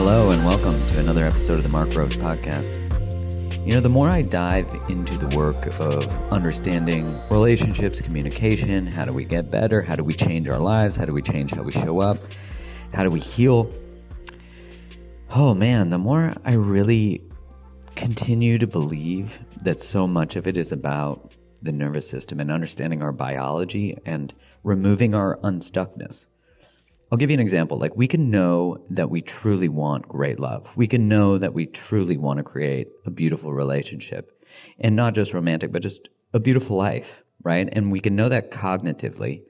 Hello and welcome to another episode of the Mark Rose Podcast. You know, the more I dive into the work of understanding relationships, communication, how do we get better, how do we change our lives, how do we change how we show up, how do we heal, oh man, the more I really continue to believe that so much of it is about the nervous system and understanding our biology and removing our unstuckness. I'll give you an example. Like, we can know that we truly want great love. We can know that we truly want to create a beautiful relationship, and not just romantic, but just a beautiful life, right? And we can know that cognitively,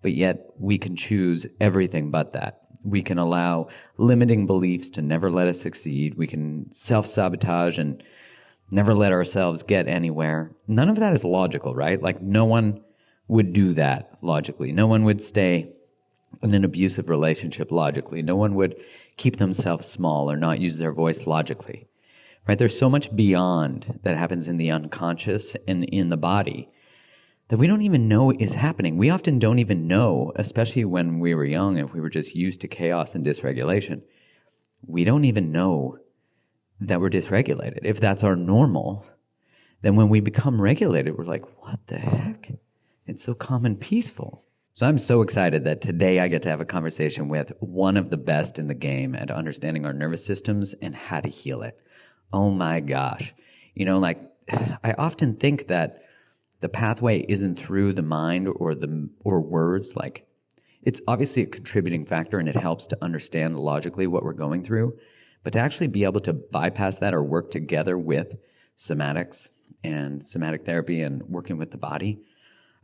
but yet we can choose everything but that. We can allow limiting beliefs to never let us succeed. We can self-sabotage and never let ourselves get anywhere. None of that is logical, right? Like, no one would do that logically. No one would stay in an abusive relationship logically. No one would keep themselves small or not use their voice logically, right? There's so much beyond that happens in the unconscious and in the body that we don't even know is happening. We often don't even know, especially when we were young, if we were just used to chaos and dysregulation. We don't even know that we're dysregulated. If that's our normal, then when we become regulated, we're like, what the heck? It's so calm and peaceful. So I'm so excited that today I get to have a conversation with one of the best in the game at understanding our nervous systems and how to heal it. Oh my gosh. You know, like, I often think that the pathway isn't through the mind or words. Like, it's obviously a contributing factor and it helps to understand logically what we're going through, but to actually be able to bypass that or work together with somatics and somatic therapy and working with the body,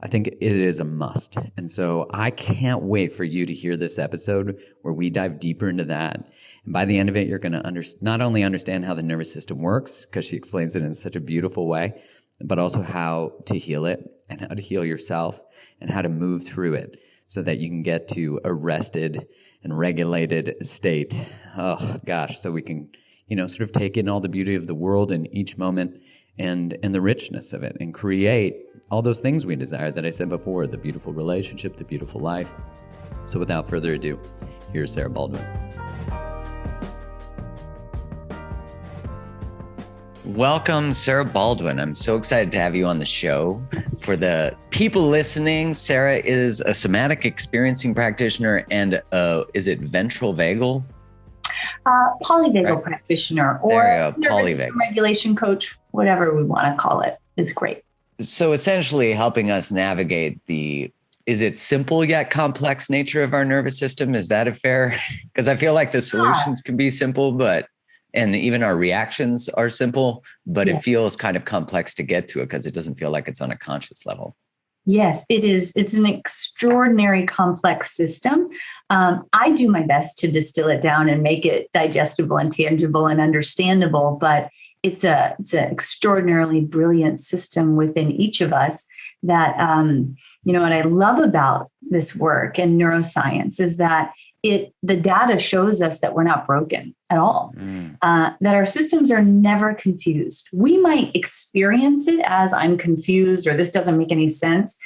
I think it is a must. And so I can't wait for you to hear this episode where we dive deeper into that. And by the end of it, you're going to not only understand how the nervous system works, because she explains it in such a beautiful way, but also how to heal it and how to heal yourself and how to move through it so that you can get to a rested and regulated state. Oh gosh, so we can, sort of take in all the beauty of the world in each moment and the richness of it and create all those things we desire that I said before, the beautiful relationship, the beautiful life. So without further ado, here's Sarah Baldwin. Welcome, Sarah Baldwin. I'm so excited to have you on the show. For the people listening, Sarah is a somatic experiencing practitioner and is it ventral vagal? Polyvagal right. Practitioner or nervous system regulation coach, whatever we want to call it, is great. So essentially helping us navigate is it simple yet complex nature of our nervous system? Is that a fair? Because I feel like the solutions can be simple, and even our reactions are simple, but it feels kind of complex to get to it because it doesn't feel like it's on a conscious level. Yes, it is. It's an extraordinary complex system. I do my best to distill it down and make it digestible and tangible and understandable, but it's an extraordinarily brilliant system within each of us that, what I love about this work and neuroscience is that the data shows us that we're not broken at all, that our systems are never confused. We might experience it as I'm confused or this doesn't make any sense,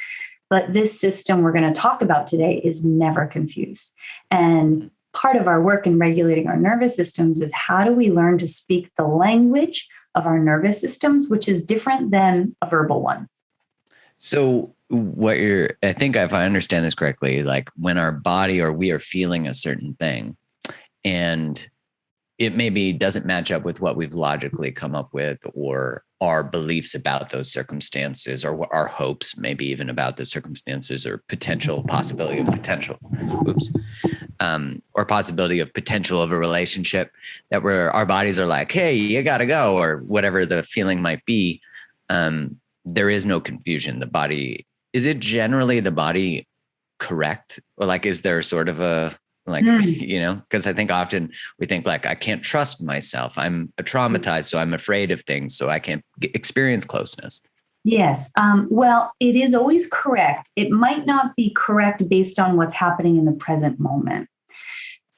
but this system we're going to talk about today is never confused. And part of our work in regulating our nervous systems is how do we learn to speak the language of our nervous systems, which is different than a verbal one. So I think if I understand this correctly, like when our body or we are feeling a certain thing and it maybe doesn't match up with what we've logically come up with or our beliefs about those circumstances or our hopes, maybe even about the circumstances or possibility of potential of a relationship that where our bodies are like, hey, you got to go, or whatever the feeling might be. There is no confusion. Is it generally the body correct? Or like, is there sort of because I think often we think like, I can't trust myself. I'm traumatized, so I'm afraid of things, so I can't experience closeness. Yes. Well, it is always correct. It might not be correct based on what's happening in the present moment.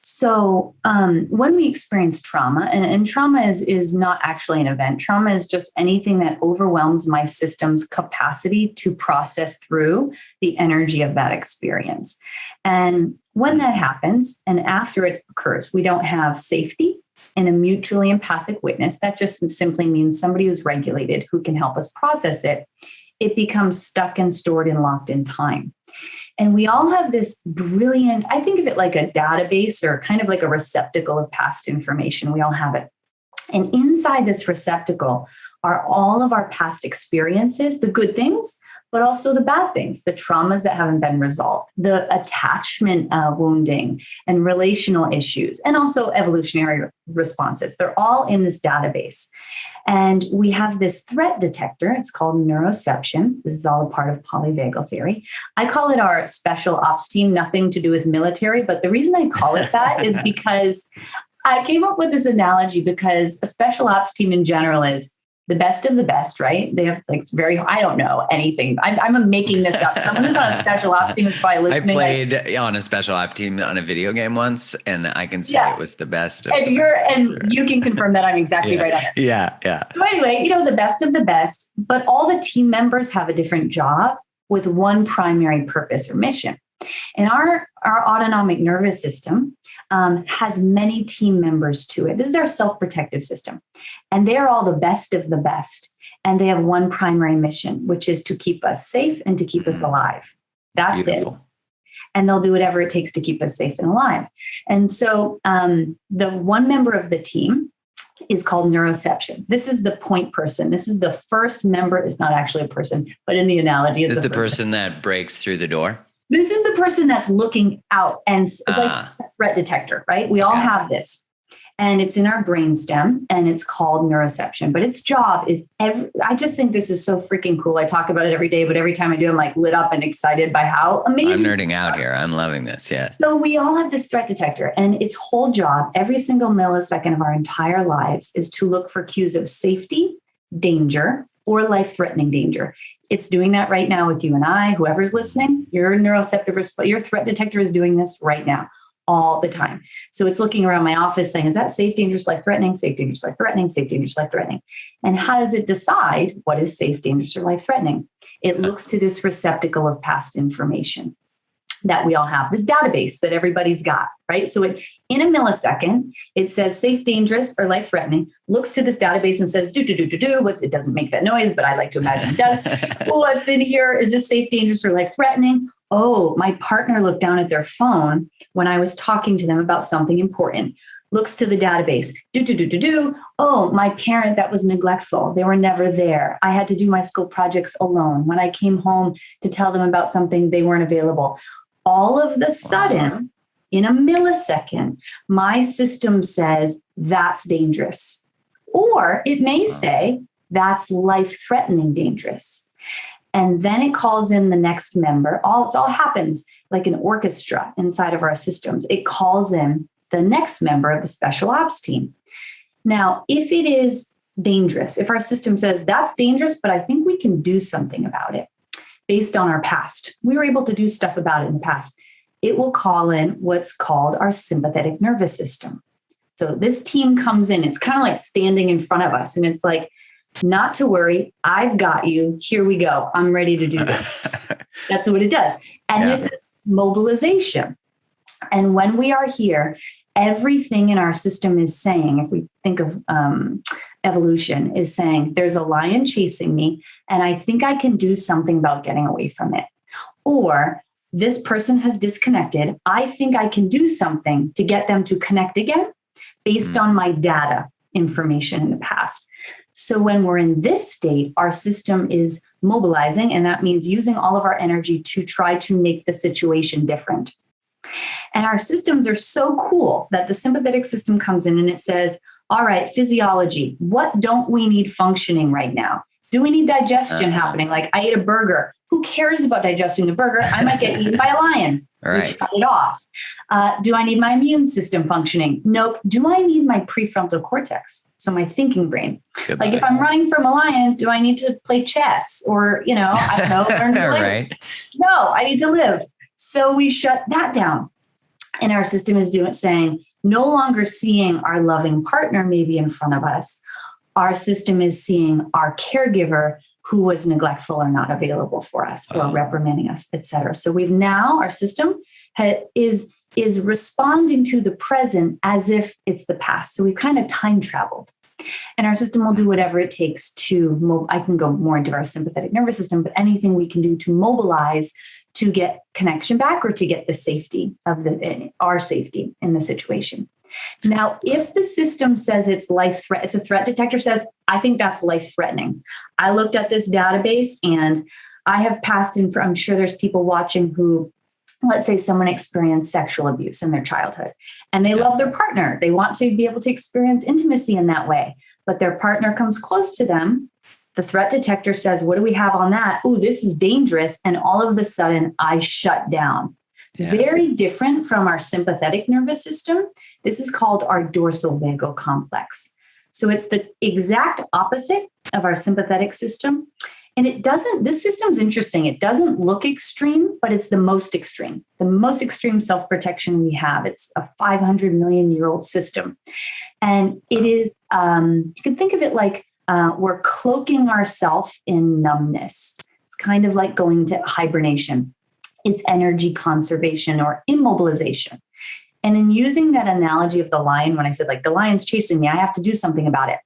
So when we experience trauma, and trauma is not actually an event. Trauma is just anything that overwhelms my system's capacity to process through the energy of that experience. And when that happens, and after it occurs, we don't have safety, and a mutually empathic witness, that just simply means somebody who's regulated, who can help us process it, it becomes stuck and stored and locked in time. And we all have this brilliant, I think of it like a database or kind of like a receptacle of past information. We all have it. And inside this receptacle are all of our past experiences, the good things, but also the bad things, the traumas that haven't been resolved, the attachment wounding and relational issues, and also evolutionary responses. They're all in this database. And we have this threat detector. It's called Neuroception. This is all a part of polyvagal theory. I call it our special ops team, nothing to do with military. But the reason I call it that is because I came up with this analogy because a special ops team in general is the best of the best, right? They have like I don't know anything. I'm making this up. Someone who's on a special ops team is probably listening. I played on a special ops team on a video game once, and I can say it was the best. You can confirm that I'm exactly right on this. Yeah. So anyway, the best of the best, but all the team members have a different job with one primary purpose or mission. And our autonomic nervous system has many team members to it. This is our self-protective system. And they are all the best of the best. And they have one primary mission, which is to keep us safe and to keep us alive. That's Beautiful. It. And they'll do whatever it takes to keep us safe and alive. And so the one member of the team is called Neuroception. This is the point person. This is the first member. It's not actually a person, but in the analogy, it's the person that breaks through the door. This is the person that's looking out, and it's like a threat detector, right? We all have this, and it's in our brainstem, and it's called Neuroception. But its job is I just think this is so freaking cool. I talk about it every day, but every time I do, I'm like lit up and excited by how amazing. I'm nerding out here. I'm loving this. Yeah. So we all have this threat detector, and its whole job, every single millisecond of our entire lives, is to look for cues of safety, danger, or life-threatening danger. It's doing that right now with you and I, whoever's listening. Your neuroceptive, your threat detector is doing this right now, all the time. So it's looking around my office saying, is that safe, dangerous, life-threatening, safe, dangerous, life-threatening, safe, dangerous, life-threatening? And how does it decide what is safe, dangerous, or life-threatening? It looks to this receptacle of past information that we all have, this database that everybody's got, right? So in a millisecond, it says safe, dangerous, or life-threatening, looks to this database and says, it doesn't make that noise, but I like to imagine it does. What's in here? Is this safe, dangerous, or life-threatening? Oh, my partner looked down at their phone when I was talking to them about something important. Looks to the database. Oh, my parent that was neglectful. They were never there. I had to do my school projects alone. When I came home to tell them about something, they weren't available. All of the sudden, in a millisecond, my system says that's dangerous. Or it may say that's life-threatening dangerous. And then it calls in the next member. It all happens like an orchestra inside of our systems. It calls in the next member of the special ops team. Now, if it is dangerous, if our system says that's dangerous, but I think we can do something about it based on our past, we were able to do stuff about it in the past, it will call in what's called our sympathetic nervous system. So this team comes in, it's kind of like standing in front of us, and it's like, not to worry, I've got you. Here we go. I'm ready to do this. That's what it does. And this is mobilization. And when we are here, everything in our system is saying, if we think of evolution, is saying, there's a lion chasing me, and I think I can do something about getting away from it. Or this person has disconnected. I think I can do something to get them to connect again based on my data information in the past. So when we're in this state, our system is mobilizing, and that means using all of our energy to try to make the situation different. And our systems are so cool that the sympathetic system comes in and it says, all right, physiology, what don't we need functioning right now? Do we need digestion happening? Like I ate a burger. Who cares about digesting the burger? I might get eaten by a lion. Right. We shut it off. Do I need my immune system functioning? Nope. Do I need my prefrontal cortex? So my thinking brain. Goodbye. Like if I'm running from a lion, do I need to play chess or, I don't know, learn to live? Right. No, I need to live. So we shut that down. And our system is saying, no longer seeing our loving partner maybe in front of us. Our system is seeing our caregiver who was neglectful or not available for us or reprimanding us, et cetera. So our system is is responding to the present as if it's the past. So we've kind of time traveled. And our system will do whatever it takes to, I can go more into our sympathetic nervous system, but anything we can do to mobilize to get connection back or to get the safety of our safety in the situation. Now, if the system says it's life threat, if the threat detector says, I think that's life threatening. I looked at this database and I have passed in for, I'm sure there's people watching who, let's say someone experienced sexual abuse in their childhood and they love their partner. They want to be able to experience intimacy in that way, but their partner comes close to them. The threat detector says, what do we have on that? Oh, this is dangerous. And all of a sudden I shut down. Yeah. Very different from our sympathetic nervous system. This is called our dorsal vagal complex. So it's the exact opposite of our sympathetic system. And this system's interesting. It doesn't look extreme, but it's the most extreme self-protection we have. It's a 500 million year old system. And it is, you can think of it like we're cloaking ourselves in numbness. It's kind of like going to hibernation. It's energy conservation or immobilization. And in using that analogy of the lion, when I said like the lion's chasing me, I have to do something about it.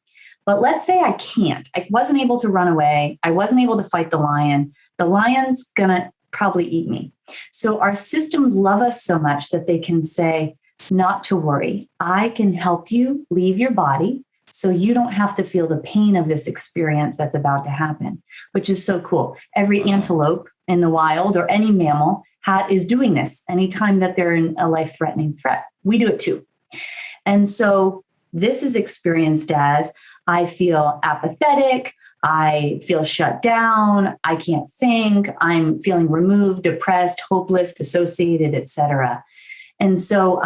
But let's say I can't. I wasn't able to run away. I wasn't able to fight the lion. The lion's going to probably eat me. So our systems love us so much that they can say, not to worry. I can help you leave your body so you don't have to feel the pain of this experience that's about to happen, which is so cool. Every antelope in the wild or any mammal is doing this anytime that they're in a life-threatening threat. We do it too. And so this is experienced as I feel apathetic, I feel shut down, I can't think, I'm feeling removed, depressed, hopeless, dissociated, etc. And so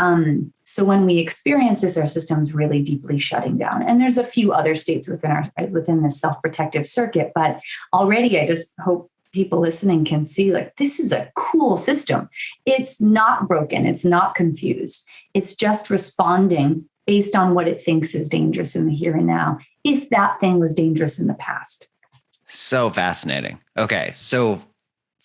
when we experience this, our system's really deeply shutting down. And there's a few other states within this self-protective circuit, but already I just hope people listening can see like this is a cool system. It's not broken, it's not confused. It's just responding based on what it thinks is dangerous in the here and now, if that thing was dangerous in the past. So fascinating. Okay, so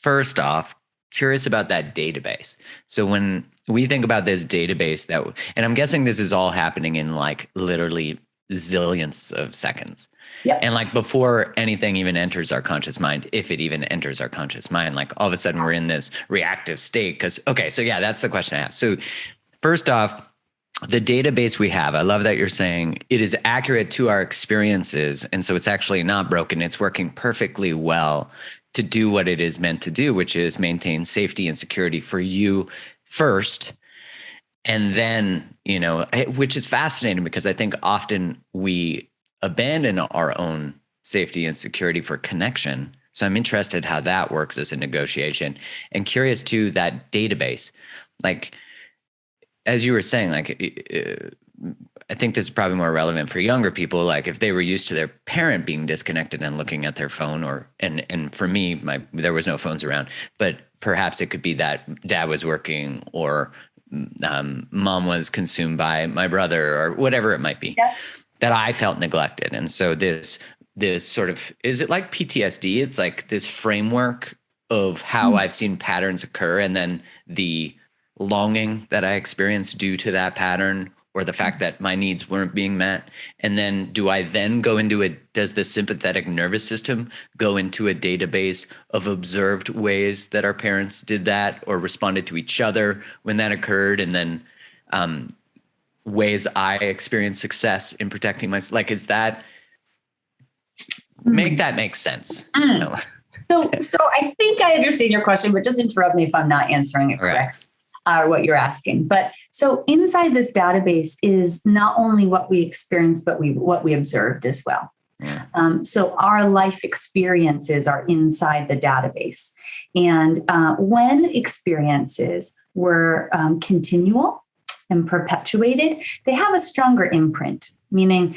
first off, curious about that database. So when we think about this database and I'm guessing this is all happening in like literally zillions of seconds. Yep. And like before anything even enters our conscious mind, if it even enters our conscious mind, like all of a sudden we're in this reactive state. That's the question I have. So first off, the database we have, I love that you're saying it is accurate to our experiences. And so it's actually not broken. It's working perfectly well to do what it is meant to do, which is maintain safety and security for you first. And then, which is fascinating because I think often we abandon our own safety and security for connection. So I'm interested how that works as a negotiation and curious too, that database, like, as you were saying, like, I think this is probably more relevant for younger people. Like if they were used to their parent being disconnected and looking at their phone and for me, there was no phones around, but perhaps it could be that dad was working or mom was consumed by my brother or whatever it might be, that I felt neglected. And so this sort of, is it like PTSD? It's like this framework of how I've seen patterns occur and then the longing that I experienced due to that pattern or the fact that my needs weren't being met. And then do I then go into does the sympathetic nervous system go into a database of observed ways that our parents did that or responded to each other when that occurred? And then ways I experienced success in protecting myself. Like, is that, make that make sense? So I think I understand your question, but just interrupt me if I'm not answering it correct. Or what you're asking. But so inside this database is not only what we experienced, but what we observed as well. So our life experiences are inside the database. And when experiences were continual and perpetuated, they have a stronger imprint, meaning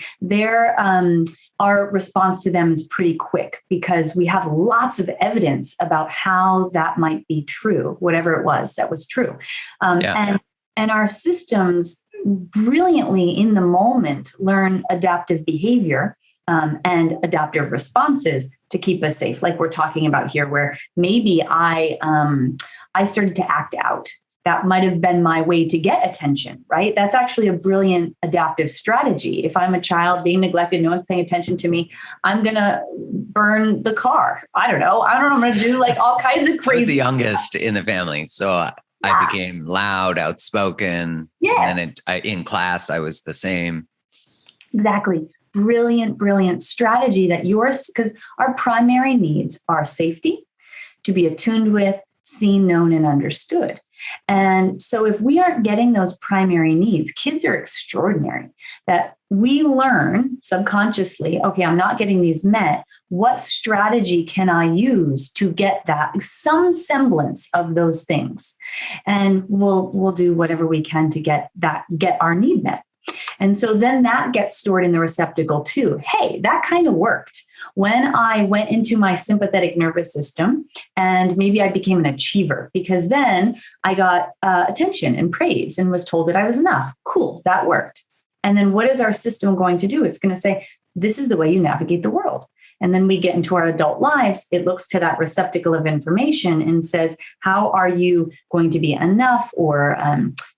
our response to them is pretty quick because we have lots of evidence about how that might be true, whatever it was that was true. And our systems brilliantly in the moment learn adaptive behavior and adaptive responses to keep us safe. Like we're talking about here, where maybe I started to act out that might have been my way to get attention, right? That's actually a brilliant adaptive strategy. If I'm a child being neglected, no one's paying attention to me, I'm going to burn the car. I don't know. I'm going to do like all kinds of crazy I was the stuff. youngest in the family. So I became loud, outspoken. Yes. And then in class, I was the same. Exactly. Brilliant, brilliant strategy that yours, because our primary needs are safety, to be attuned with, seen, known, and understood. And so if we aren't getting those primary needs, kids are extraordinary, that we learn subconsciously, okay, I'm not getting these met. What strategy can I use to get that, some semblance of those things? And we'll do whatever we can to get our need met. And so then that gets stored in the receptacle too. Hey, that kind of worked. When I went into my sympathetic nervous system, and maybe I became an achiever, because then I got attention and praise and was told that I was enough. Cool, that worked. And then what is our system going to do? It's going to say, this is the way you navigate the world. And then we get into our adult lives. It looks to that receptacle of information and says, how are you going to be enough or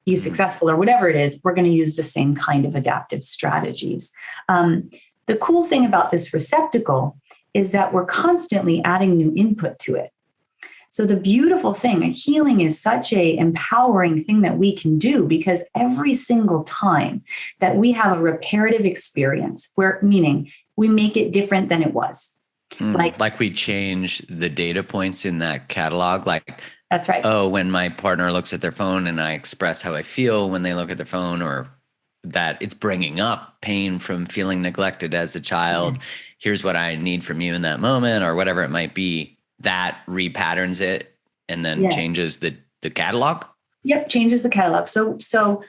be successful or whatever it is? We're going to use the same kind of adaptive strategies. The cool thing about this receptacle is that we're constantly adding new input to it. So the beautiful thing, healing is such an empowering thing that we can do, because every single time that we have a reparative experience, meaning we make it different than it was. Like we change the data points in that catalog. Like, that's right. Oh, when my partner looks at their phone and I express how I feel when they look at their phone, or that it's bringing up pain from feeling neglected as a child. Mm-hmm. Here's what I need from you in that moment, or whatever it might be. That repatterns it and then changes the catalog. Yep, changes the catalog. So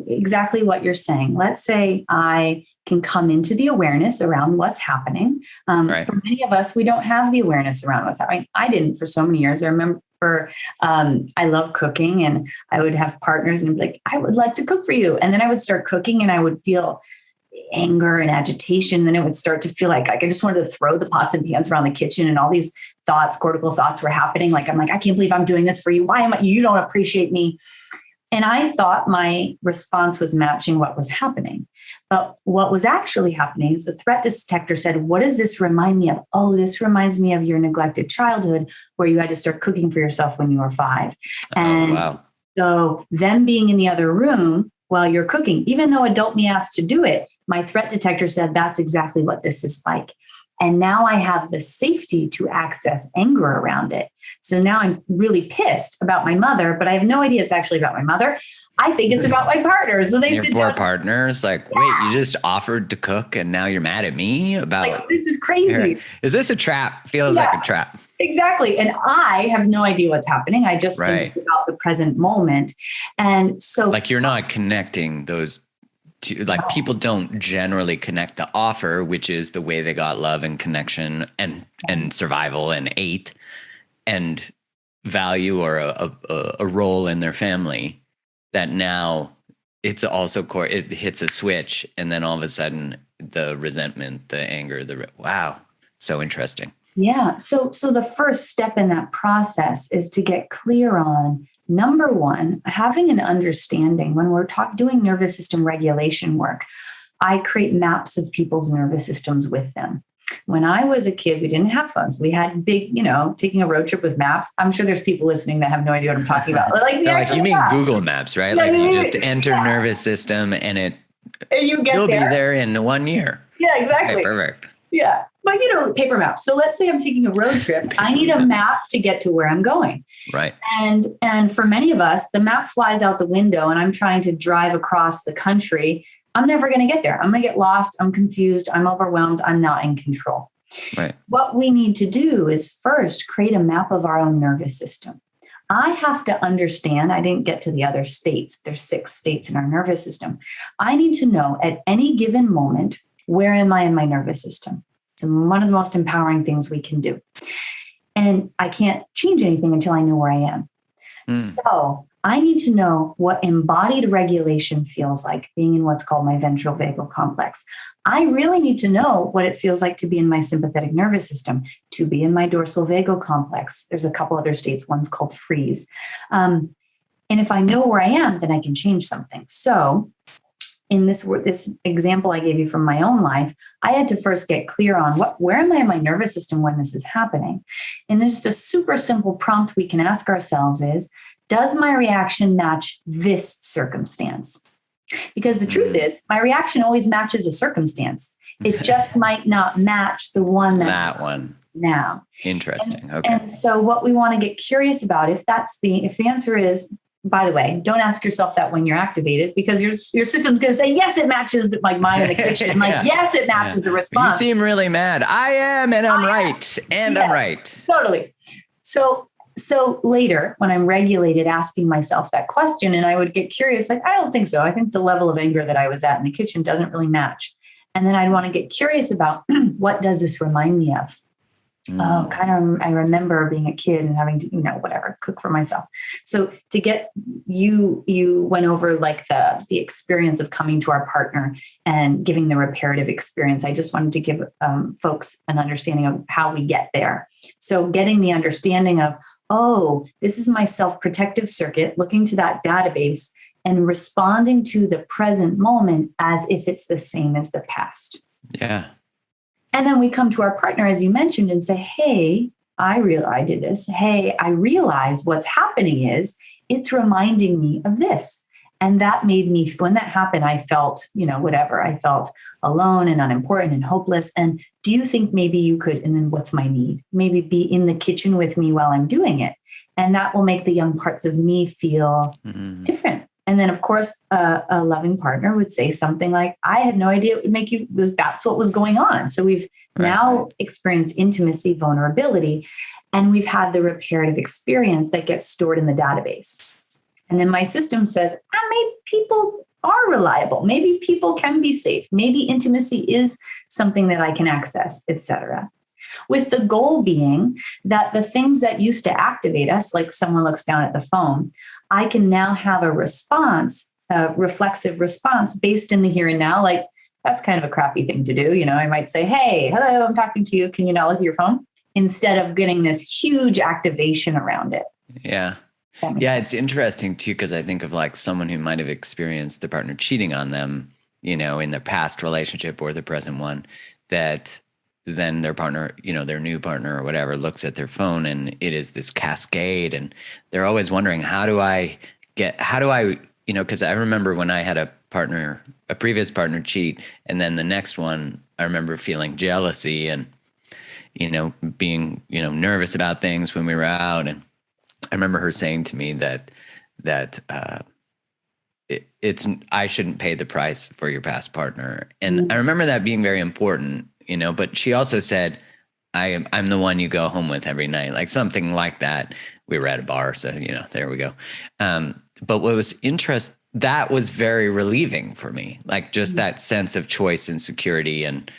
exactly what you're saying. Let's say I can come into the awareness around what's happening. Right. For many of us, we don't have the awareness around what's happening. I didn't for so many years. I remember I love cooking, and I would have partners and I'd be like, I would like to cook for you. And then I would start cooking and I would feel anger and agitation. Then it would start to feel like I just wanted to throw the pots and pans around the kitchen, and all these cortical thoughts were happening. Like, I'm like, I can't believe I'm doing this for you. You don't appreciate me. And I thought my response was matching what was happening. But what was actually happening is the threat detector said, what does this remind me of? Oh, this reminds me of your neglected childhood where you had to start cooking for yourself when you were 5. And wow. So them being in the other room while you're cooking, even though adult me asked to do it, my threat detector said, that's exactly what this is like. And now I have the safety to access anger around it. So now I'm really pissed about my mother, but I have no idea it's actually about my mother. I think it's about my partner. So they Your sit poor down. partners like, wait, you just offered to cook and now you're mad at me about like, this is crazy. Is this a trap? Feels like a trap. Exactly. And I have no idea what's happening. I just think about the present moment. And so like you're not connecting those two, like people don't generally connect the offer, which is the way they got love and connection and survival and ate and value or a role in their family, that now it's also it hits a switch, and then all of a sudden the resentment, the anger, wow, so interesting. Yeah. So the first step in that process is to get clear on, number one, having an understanding. When we're doing nervous system regulation work, I create maps of people's nervous systems with them. When I was a kid, we didn't have phones. We had big, taking a road trip with maps. I'm sure there's people listening that have no idea what I'm talking about. Like you mean Google Maps, right? Yeah, you just enter nervous system and you'll be there in 1 year. Yeah, exactly. Okay, perfect. Yeah. But, paper maps. So let's say I'm taking a road trip. I need a map to get to where I'm going. Right. And for many of us, the map flies out the window and I'm trying to drive across the country. I'm never going to get there. I'm going to get lost. I'm confused. I'm overwhelmed. I'm not in control. Right. What we need to do is first create a map of our own nervous system. I have to understand, I didn't get to the other states. There's 6 states in our nervous system. I need to know at any given moment, where am I in my nervous system? It's one of the most empowering things we can do. And I can't change anything until I know where I am. So I need to know what embodied regulation feels like, being in what's called my ventral vagal complex. I really need to know what it feels like to be in my sympathetic nervous system, to be in my dorsal vagal complex. There's a couple other states. One's called freeze. And And if I know where I am, then I can change something. So in this example I gave you from my own life, I had to first get clear on where am I in my nervous system when this is happening? And just a super simple prompt we can ask ourselves is, does my reaction match this circumstance? Because the truth is, my reaction always matches a circcircumstance. It just might not match the one that one now. Interesting. Okay. And so what we want to get curious about, if the answer is, by the way, don't ask yourself that when you're activated, because your system's going to say, yes, it matches like mine in the kitchen. Like, yes, it matches the response. You seem really mad. I am, and I'm right. And I'm right. Totally. So later when I'm regulated, asking myself that question, and I would get curious, like, I don't think so. I think the level of anger that I was at in the kitchen doesn't really match. And then I'd want to get curious about what does this remind me of? I remember being a kid and having to, cook for myself. So to get you went over like the experience of coming to our partner and giving the reparative experience. I just wanted to give folks an understanding of how we get there. So getting the understanding of, oh, this is my self-protective circuit, looking to that database and responding to the present moment as if it's the same as the past. Yeah. And then we come to our partner, as you mentioned, and say, hey, I did this. Hey, I realize what's happening is it's reminding me of this. And that made me, when that happened, I felt, I felt alone and unimportant and hopeless. And do you think maybe you could, and then what's my need? Maybe be in the kitchen with me while I'm doing it. And that will make the young parts of me feel different. And then, of course, a loving partner would say something like, I had no idea it would make you, that's what was going on. So we've now experienced intimacy, vulnerability, and we've had the reparative experience that gets stored in the database. And then my system says, maybe people are reliable. Maybe people can be safe. Maybe intimacy is something that I can access, etc. With the goal being that the things that used to activate us, like someone looks down at the phone, I can now have a response, a reflexive response based in the here and now. Like, that's kind of a crappy thing to do. I might say, hey, hello, I'm talking to you. Can you now look at your phone? Instead of getting this huge activation around it. Yeah. Yeah. It's interesting too, because I think of like someone who might have experienced the partner cheating on them, in their past relationship or the present one, that then their partner, their new partner or whatever, looks at their phone and it is this cascade. And they're always wondering, because I remember when I had a previous partner cheat, and then the next one, I remember feeling jealousy and, being, nervous about things when we were out. And I remember her saying to me that I shouldn't pay the price for your past partner. And I remember that being very important, but she also said, I'm the one you go home with every night, like something like that. We were at a bar, so, there we go. But what was interesting, that was very relieving for me, like just that sense of choice and security and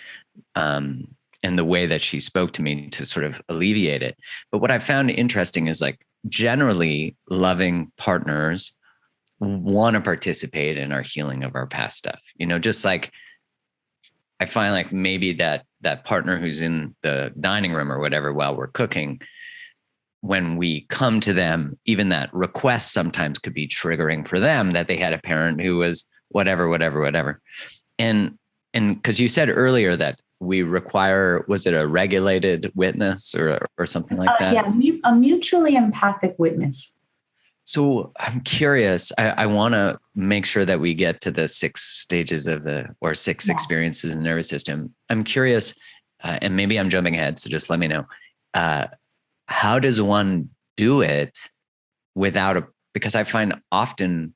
the way that she spoke to me to sort of alleviate it. But what I found interesting is like generally loving partners want to participate in our healing of our past stuff, just like I find like maybe that partner who's in the dining room or whatever while we're cooking, when we come to them, even that request sometimes could be triggering for them, that they had a parent who was whatever. And because you said earlier that we require, was it a regulated witness or something like that? Yeah, a mutually empathic witness. So I'm curious, I want to make sure that we get to the 6 stages of experiences in the nervous system. I'm curious, and maybe I'm jumping ahead, so just let me know. How does one do it because I find often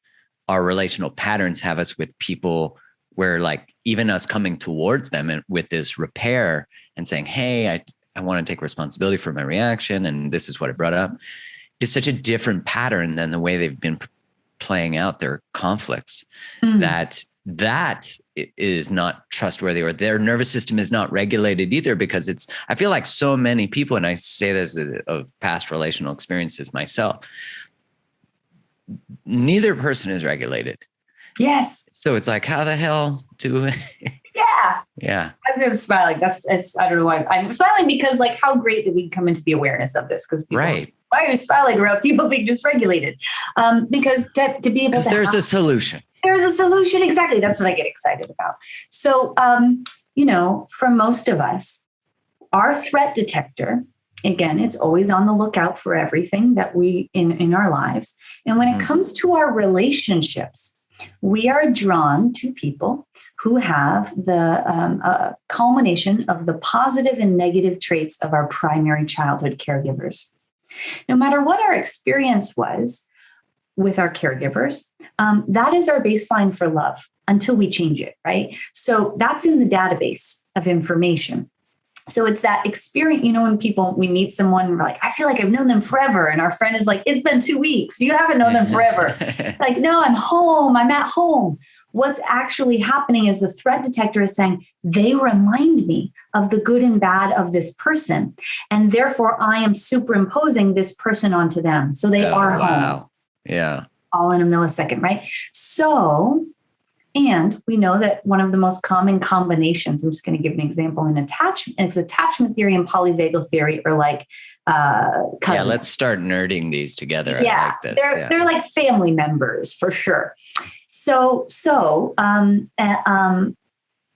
our relational patterns have us with people where like even us coming towards them and with this repair and saying, hey, I want to take responsibility for my reaction and this is what it brought up, is such a different pattern than the way they've been playing out their conflicts, that is not trustworthy, or their nervous system is not regulated either, because I feel like so many people, and I say this of past relational experiences myself, neither person is regulated. Yes. So it's like, how the hell do Yeah. I'm smiling. I don't know why I'm smiling, because like how great that we come into the awareness of this, because people Why are you smiling around people being dysregulated? Because to be able to there's a solution. There's a solution. Exactly. That's what I get excited about. So, for most of us, our threat detector, again, it's always on the lookout for everything that we in our lives. And when it comes to our relationships, we are drawn to people who have the culmination of the positive and negative traits of our primary childhood caregivers. No matter what our experience was with our caregivers, that is our baseline for love until we change it, right? So that's in the database of information. So it's that experience, when we meet someone, we're like, I feel like I've known them forever. And our friend is like, it's been 2 weeks. You haven't known them forever. Like, no, I'm home. I'm at home. What's actually happening is the threat detector is saying, they remind me of the good and bad of this person. And therefore, I am superimposing this person onto them. So they are home. Yeah. All in a millisecond, right? So, and we know that one of the most common combinations, I'm just going to give an example in attachment, it's attachment theory and polyvagal theory are like yeah, let's start nerding these together. Yeah, I like this. They're like family members for sure. So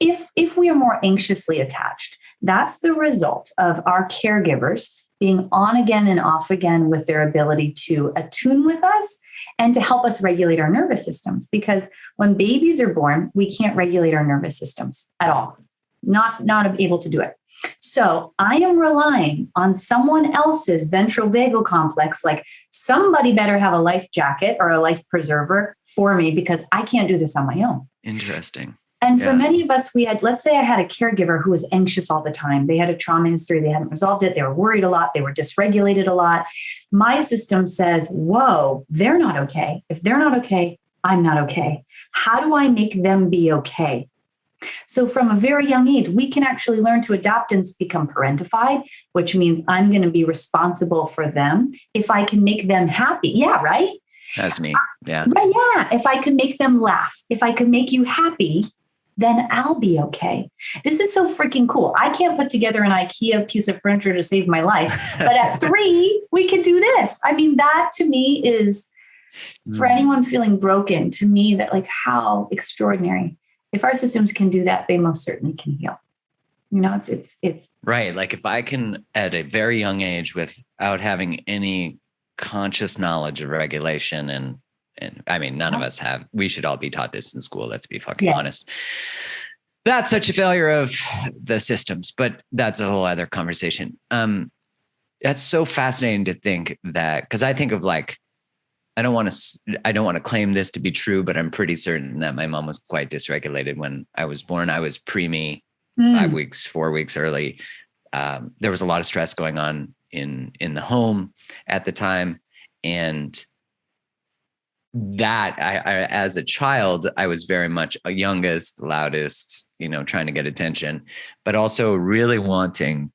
if we are more anxiously attached, that's the result of our caregivers being on again and off again with their ability to attune with us and to help us regulate our nervous systems. Because when babies are born, we can't regulate our nervous systems at all. Not able to do it. So I am relying on someone else's ventral vagal complex, like somebody better have a life jacket or a life preserver for me because I can't do this on my own. Interesting. And for many of us, let's say I had a caregiver who was anxious all the time. They had a trauma history. They hadn't resolved it. They were worried a lot. They were dysregulated a lot. My system says, whoa, they're not okay. If they're not okay, I'm not okay. How do I make them be okay? So from a very young age, we can actually learn to adapt and become parentified, which means I'm going to be responsible for them. If I can make them happy. Yeah, right? That's me. Yeah. Right, yeah. If I can make them laugh, if I can make you happy, then I'll be okay. This is so freaking cool. I can't put together an IKEA piece of furniture to save my life, but at 3, we can do this. I mean, that to me is, for anyone feeling broken, to me, that like how extraordinary. If our systems can do that, they most certainly can heal. It's right. Like if I can at a very young age without having any conscious knowledge of regulation and I mean, none of us have, we should all be taught this in school. Let's be fucking honest. That's such a failure of the systems, but that's a whole other conversation. That's so fascinating to think that, because I think of like, I don't want to claim this to be true, but I'm pretty certain that my mom was quite dysregulated when I was born. I was preemie 5 weeks, 4 weeks early. There was a lot of stress going on in the home at the time. And that I as a child, I was very much a youngest, loudest, trying to get attention, but also really wanting,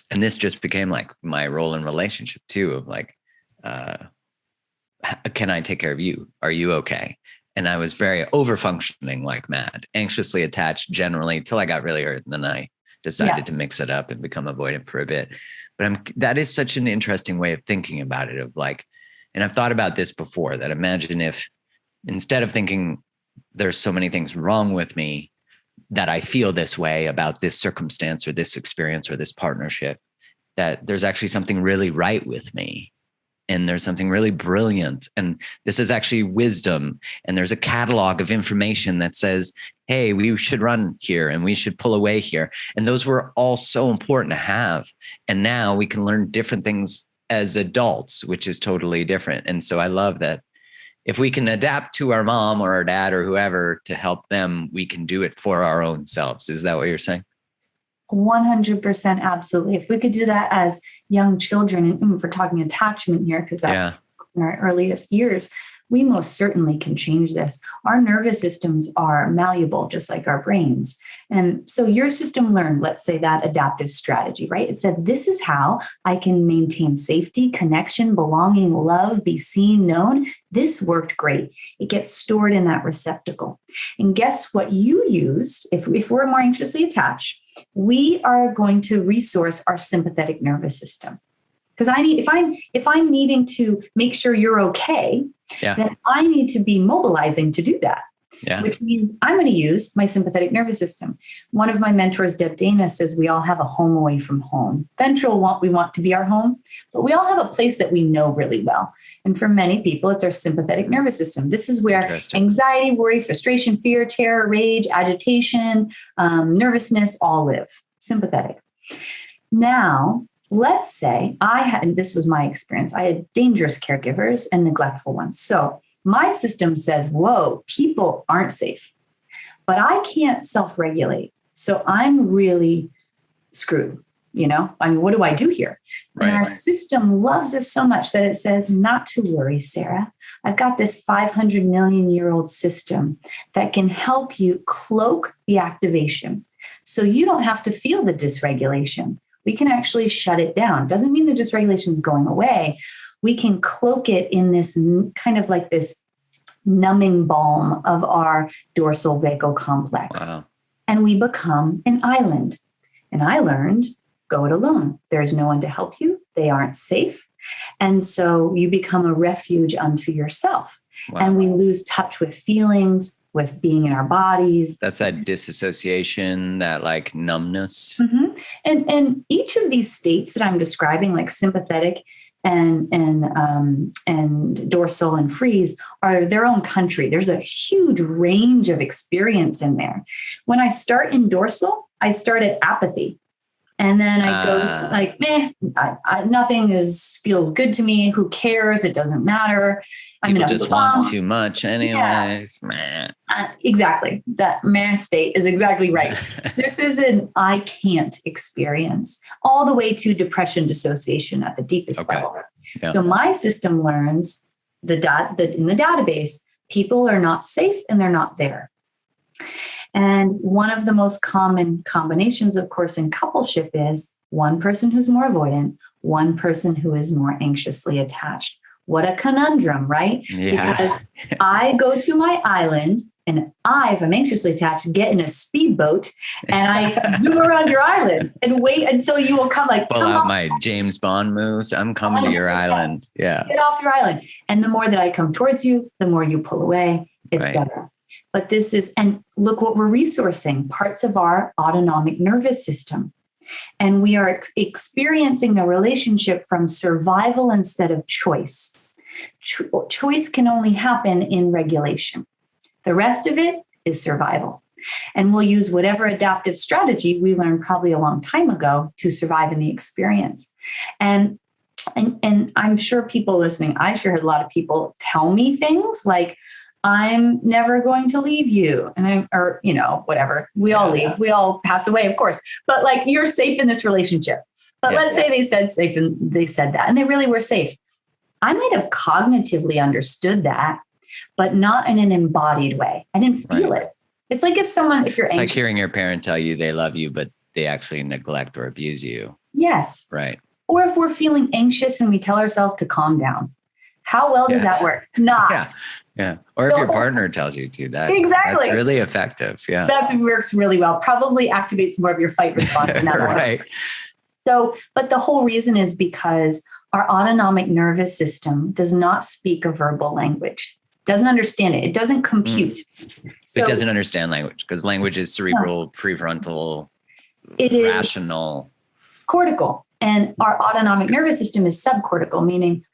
and this just became like my role in relationship too, of like, can I take care of you? Are you okay? And I was very over functioning like mad, anxiously attached generally till I got really hurt. And then I decided to mix it up and become avoidant for a bit. But that is such an interesting way of thinking about it, of like, and I've thought about this before, that imagine if instead of thinking there's so many things wrong with me, that I feel this way about this circumstance or this experience or this partnership, that there's actually something really right with me. And there's something really brilliant. And this is actually wisdom. And there's a catalog of information that says, hey, we should run here and we should pull away here. And those were all so important to have. And now we can learn different things as adults, which is totally different. And so I love that if we can adapt to our mom or our dad or whoever to help them, we can do it for our own selves. Is that what you're saying? 100%. Absolutely. If we could do that as young children, and if we're talking attachment here, because that's in our earliest years, we most certainly can change this. Our nervous systems are malleable, just like our brains. And so your system learned, let's say, that adaptive strategy, right? It said, this is how I can maintain safety, connection, belonging, love, be seen, known. This worked great. It gets stored in that receptacle. And guess what you used? If we're more anxiously attached, we are going to resource our sympathetic nervous system. Because if I'm needing to make sure you're okay, then I need to be mobilizing to do that. Yeah. Which means I'm going to use my sympathetic nervous system. One of my mentors, Deb Dana, says we all have a home away from home. Ventral we want to be our home, but we all have a place that we know really well. And for many people, it's our sympathetic nervous system. This is where anxiety, worry, frustration, fear, terror, rage, agitation, nervousness all live. Sympathetic. Now, let's say and this was my experience, I had dangerous caregivers and neglectful ones. So my system says, whoa, people aren't safe, but I can't self-regulate. So I'm really screwed. What do I do here? Right. And our system loves us so much that it says, not to worry, Sarah. I've got this 500 million year old system that can help you cloak the activation. So you don't have to feel the dysregulation. We can actually shut it down. Doesn't mean the dysregulation is going away. We can cloak it in this kind of like this numbing balm of our dorsal vagal complex. Wow. And we become an island. And I learned, go it alone. There's no one to help you. They aren't safe. And so you become a refuge unto yourself. Wow. And we lose touch with feelings, with being in our bodies. That's that disassociation, that like numbness. Mm-hmm. And each of these states that I'm describing, like sympathetic and dorsal and freeze, are their own country. There's a huge range of experience in there. When I start in dorsal, I start at apathy. And then I go to like, nothing feels good to me. Who cares? It doesn't matter. People just want too much anyways. Yeah. Exactly. That meh state is exactly right. This is an I can't experience, all the way to depression, dissociation at the deepest level. Yeah. So my system learns in the database, people are not safe and they're not there. And one of the most common combinations, of course, in coupleship is one person who's more avoidant, one person who is more anxiously attached. What a conundrum, right? Yeah. Because I go to my island and if I'm anxiously attached, get in a speedboat and I zoom around your island and wait until you will come pull out my James Bond moves. I'm coming 100%. To your island. Yeah. Get off your island. And the more that I come towards you, the more you pull away, etc. Right. But and look what we're resourcing, parts of our autonomic nervous system. And we are experiencing the relationship from survival instead of choice. Choice can only happen in regulation. The rest of it is survival. And we'll use whatever adaptive strategy we learned probably a long time ago to survive in the experience. And I'm sure people listening, I sure heard a lot of people tell me things like, I'm never going to leave you. And whatever. We all leave. We all pass away, of course. But like, you're safe in this relationship. But let's say they said safe and they said that and they really were safe. I might have cognitively understood that, but not in an embodied way. I didn't feel it. It's like if you're anxious. It's like hearing your parent tell you they love you, but they actually neglect or abuse you. Yes. Right. Or if we're feeling anxious and we tell ourselves to calm down. How well does that work? Not. Yeah. Or if your partner tells you to, that's really effective. Yeah. That works really well. Probably activates more of your fight response in that right. way. So, but the whole reason is because our autonomic nervous system does not speak a verbal language, doesn't understand it. It doesn't compute. So, it doesn't understand language because language is cerebral, prefrontal, rational. Cortical. And our autonomic nervous system is subcortical, meaning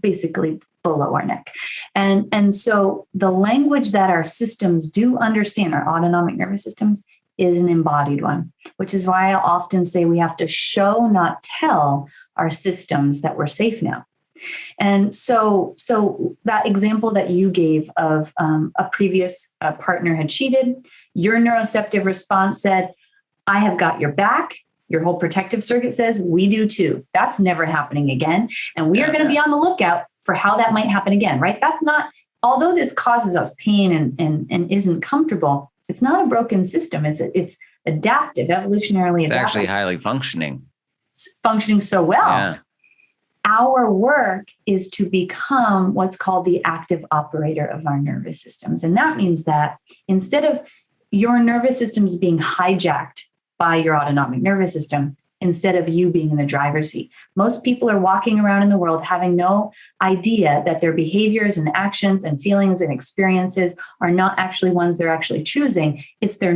basically below our neck. And so the language that our systems do understand, our autonomic nervous systems, is an embodied one, which is why I often say we have to show, not tell our systems that we're safe now. And so that example that you gave of a previous partner had cheated, your neuroceptive response said, I have got your back. Your whole protective circuit says, we do too. That's never happening again. And we are going to be on the lookout for how that might happen again, right? That's not, although this causes us pain and isn't comfortable, it's not a broken system. It's adaptive, evolutionarily adaptive. It's actually highly functioning. It's functioning so well. Yeah. Our work is to become what's called the active operator of our nervous systems. And that means that instead of your nervous systems being hijacked by your autonomic nervous system instead of you being in the driver's seat. Most people are walking around in the world having no idea that their behaviors and actions and feelings and experiences are not actually ones they're actually choosing. It's their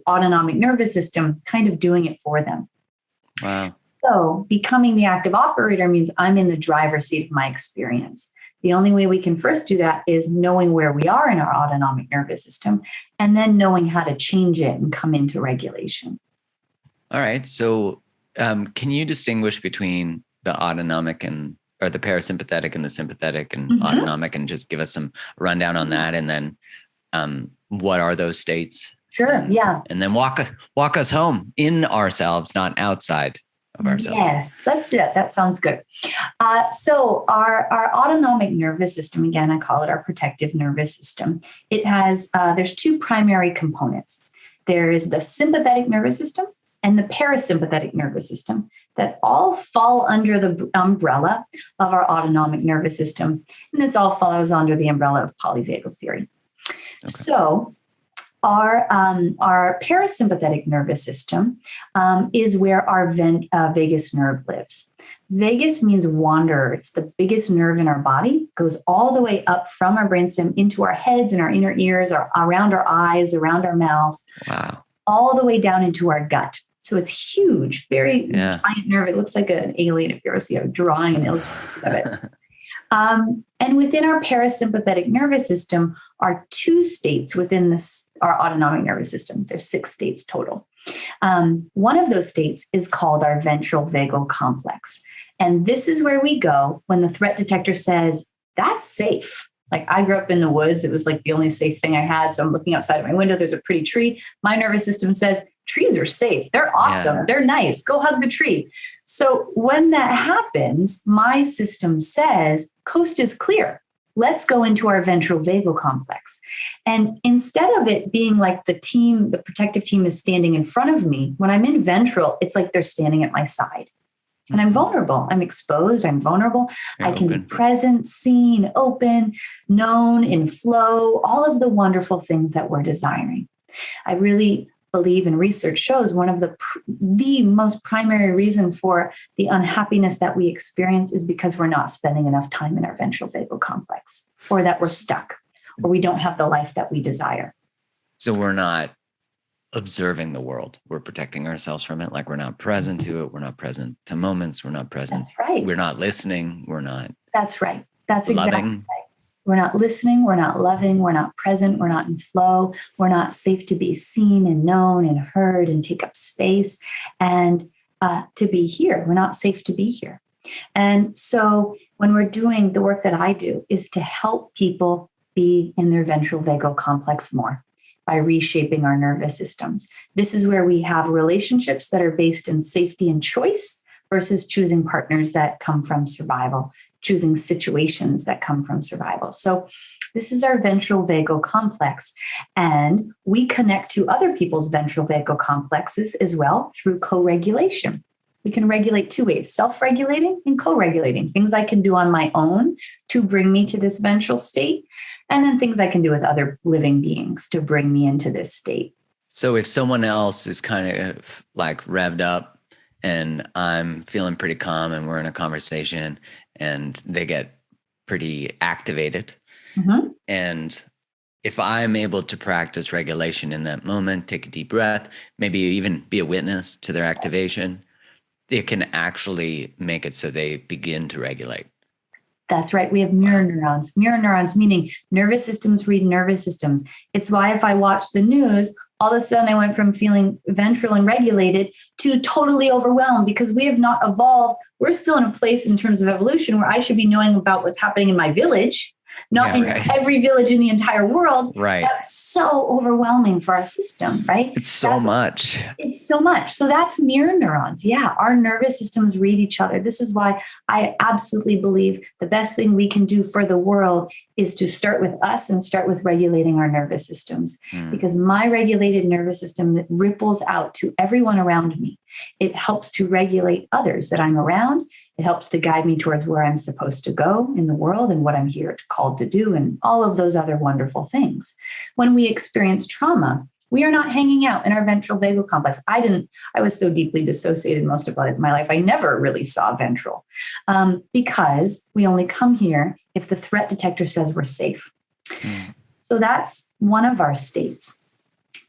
autonomic nervous system kind of doing it for them. Wow. So becoming the active operator means I'm in the driver's seat of my experience. The only way we can first do that is knowing where we are in our autonomic nervous system and then knowing how to change it and come into regulation. All right. So can you distinguish between the autonomic or the parasympathetic and the sympathetic and autonomic, and just give us some rundown on that? And then what are those states? Sure. Yeah. And then walk us home in ourselves, not outside of ourselves. Yes, let's do that. That sounds good. So our autonomic nervous system, again, I call it our protective nervous system. It has, there's two primary components. There is the sympathetic nervous system and the parasympathetic nervous system that all fall under the umbrella of our autonomic nervous system. And this all follows under the umbrella of polyvagal theory. Okay. So our parasympathetic nervous system is where our vagus nerve lives. Vagus means wanderer. It's the biggest nerve in our body, goes all the way up from our brainstem into our heads and our inner ears, around our eyes, around our mouth, wow, all the way down into our gut. So it's huge, very giant nerve. It looks like an alien if you ever see a drawing and illustration of it. And within our parasympathetic nervous system are two states within our autonomic nervous system. There's 6 states total. One of those states is called our ventral vagal complex. And this is where we go when the threat detector says, that's safe. Like I grew up in the woods. It was like the only safe thing I had. So I'm looking outside of my window. There's a pretty tree. My nervous system says, trees are safe. They're awesome. Yeah. They're nice. Go hug the tree. So when that happens, my system says, coast is clear. Let's go into our ventral vagal complex. And instead of it being like the protective team is standing in front of me, when I'm in ventral, it's like they're standing at my side. And I'm vulnerable. I'm exposed. I'm vulnerable. I can be present, seen, open, known, in flow, all of the wonderful things that we're desiring. I really believe, and research shows, one of the most primary reason for the unhappiness that we experience is because we're not spending enough time in our ventral vagal complex, or that we're stuck, or we don't have the life that we desire. So we're not observing the world. We're protecting ourselves from it. Like we're not present to it. We're not present to moments. We're not present. That's right. We're not listening. We're not. That's right. That's loving. Exactly right. We're not listening. We're not loving. We're not present. We're not in flow. We're not safe to be seen and known and heard and take up space and to be here. We're not safe to be here. And so when we're doing the work that I do is to help people be in their ventral vagal complex more by reshaping our nervous systems. This is where we have relationships that are based in safety and choice versus choosing partners that come from survival, choosing situations that come from survival. So this is our ventral vagal complex. And we connect to other people's ventral vagal complexes as well through co-regulation. We can regulate 2 ways, self-regulating and co-regulating, things I can do on my own to bring me to this ventral state, and then things I can do as other living beings to bring me into this state. So if someone else is kind of like revved up and I'm feeling pretty calm and we're in a conversation and they get pretty activated, and if I'm able to practice regulation in that moment, take a deep breath, maybe even be a witness to their activation, it can actually make it so they begin to regulate. That's right. We have mirror neurons. Mirror neurons meaning nervous systems read nervous systems. It's why if I watch the news, all of a sudden I went from feeling ventral and regulated to totally overwhelmed because we have not evolved. We're still in a place in terms of evolution where I should be knowing about what's happening in my village, not in every village in the entire world. Right. That's so overwhelming for our system, right? It's so much. It's so much. So that's mirror neurons. Yeah, our nervous systems read each other. This is why I absolutely believe the best thing we can do for the world is to start with us and start with regulating our nervous systems. Because my regulated nervous system ripples out to everyone around me. It helps to regulate others that I'm around. It helps to guide me towards where I'm supposed to go in the world and what I'm here called to do and all of those other wonderful things. When we experience trauma, We are not hanging out in our ventral vagal complex. I was so deeply dissociated most of my life. I never really saw ventral because we only come here if the threat detector says we're safe. So that's one of our states.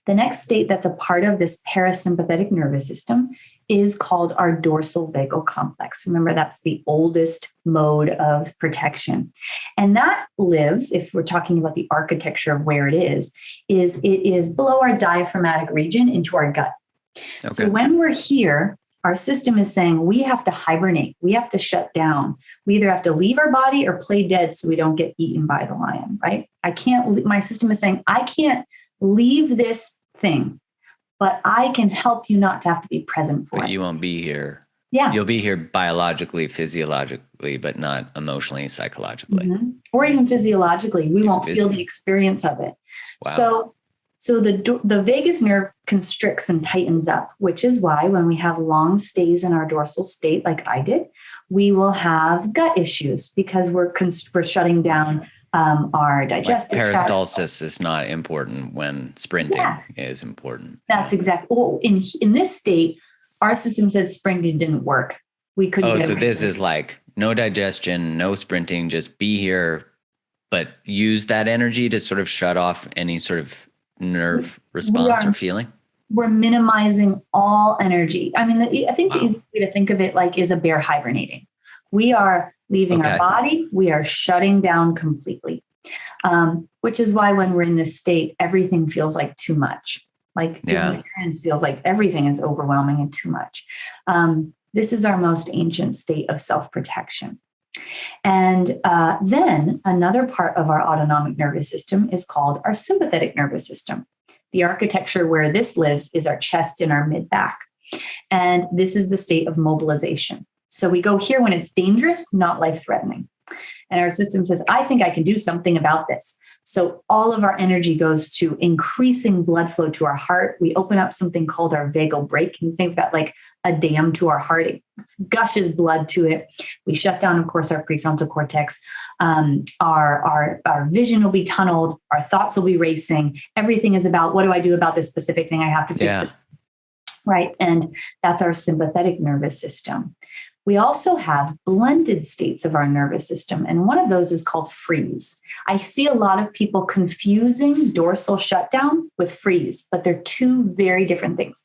The next state that's a part of this parasympathetic nervous system is called our dorsal vagal complex. Remember, that's the oldest mode of protection. And that lives, if we're talking about the architecture of where it is below our diaphragmatic region into our gut. Okay. So when we're here, our system is saying we have to hibernate. We have to shut down. We either have to leave our body or play dead so we don't get eaten by the lion, right? My system is saying, I can't leave this thing, but I can help you not to have to be present for it. But you won't be here. Yeah. You'll be here biologically, physiologically, but not emotionally, psychologically. Mm-hmm. Or even physiologically. We won't feel the experience of it. Wow. So the vagus nerve constricts and tightens up, which is why when we have long stays in our dorsal state, like I did, we will have gut issues because we're shutting down our digestive tract. Peristalsis is not important when sprinting is important. That's exactly. Well, in this state, our system said sprinting didn't work. We couldn't. So this is like no digestion, no sprinting, just be here, but use that energy to sort of shut off any sort of nerve response or feeling. We're minimizing all energy. I mean, I think the easy way to think of it like is a bear hibernating. We are leaving our body. We are shutting down completely, which is why when we're in this state, everything feels like too much. Like doing errands feels like everything is overwhelming and too much. This is our most ancient state of self-protection. And then another part of our autonomic nervous system is called our sympathetic nervous system. The architecture where this lives is our chest and our mid-back. And this is the state of mobilization. So we go here when it's dangerous, not life-threatening. And our system says, I think I can do something about this. So all of our energy goes to increasing blood flow to our heart. We open up something called our vagal brake. And think of that like a dam to our heart. It gushes blood to it. We shut down, of course, our prefrontal cortex. Our vision will be tunneled. Our thoughts will be racing. Everything is about, what do I do about this specific thing? I have to fix this. Right. And that's our sympathetic nervous system. We also have blended states of our nervous system, and one of those is called freeze. I see a lot of people confusing dorsal shutdown with freeze, but they're two very different things.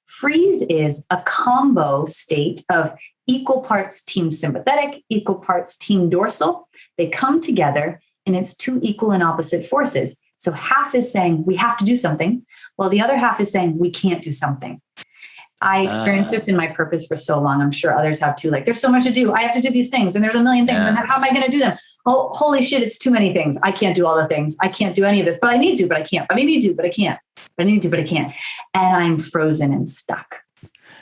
Freeze is a combo state of equal parts team sympathetic, equal parts team dorsal. They come together, and it's two equal and opposite forces. So half is saying we have to do something, while the other half is saying we can't do something. I experienced this in my purpose for so long. I'm sure others have too. Like, there's so much to do. I have to do these things, and there's a million things. And how am I going to do them? Oh, holy shit, it's too many things. I can't do all the things. I can't do any of this, but I need to, but I can't. But I need to, but I can't. But I need to, but I can't. And I'm frozen and stuck.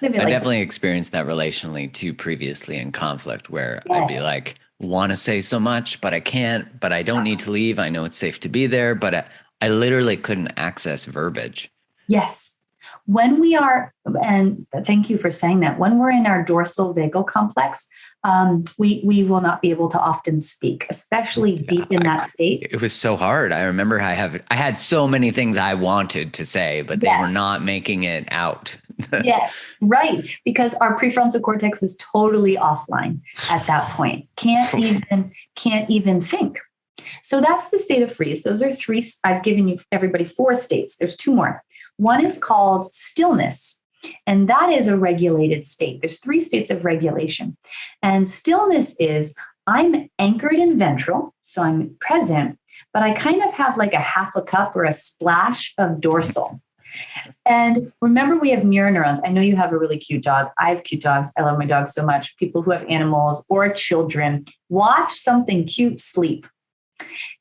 I definitely experienced that relationally too previously in conflict where I'd be like, want to say so much, but I can't, but I don't need to leave. I know it's safe to be there, but I literally couldn't access verbiage. Yes. When we are, and thank you for saying that, when we're in our dorsal vagal complex, we will not be able to often speak, especially deep in that state. It was so hard. I remember I had so many things I wanted to say, but they were not making it out. Yes, right. Because our prefrontal cortex is totally offline at that point. Can't even think. So that's the state of freeze. Those are three. I've given you everybody 4 states. There's 2 more. One is called stillness, and that is a regulated state. There's 3 states of regulation. And stillness is I'm anchored in ventral, so I'm present, but I kind of have like a half a cup or a splash of dorsal. And remember, we have mirror neurons. I know you have a really cute dog. I have cute dogs. I love my dogs so much. People who have animals or children, watch something cute sleep.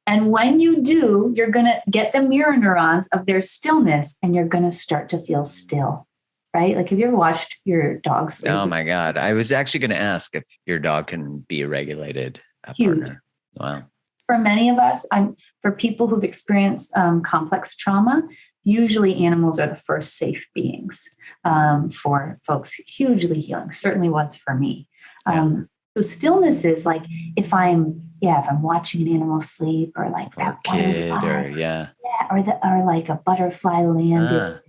And when you do, you're going to get the mirror neurons of their stillness, and you're going to start to feel still, right? Like, have you ever watched your dog sleep? Oh my God. I was actually going to ask if your dog can be a regulated partner. Wow. For many of us, for people who've experienced complex trauma, usually animals are the first safe beings for folks. Hugely healing, certainly was for me. So stillness is like if I'm watching an animal sleep or like that kid or or like a butterfly landed.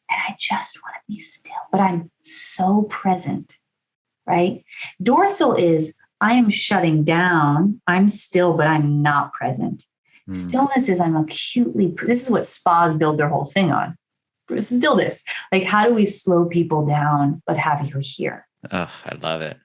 And I just want to be still, but I'm so present, right? Dorsal is, I am shutting down. I'm still, but I'm not present. Stillness is, I'm acutely, this is what spas build their whole thing on. Stillness. Like, how do we slow people down, but have you here? Oh, I love it.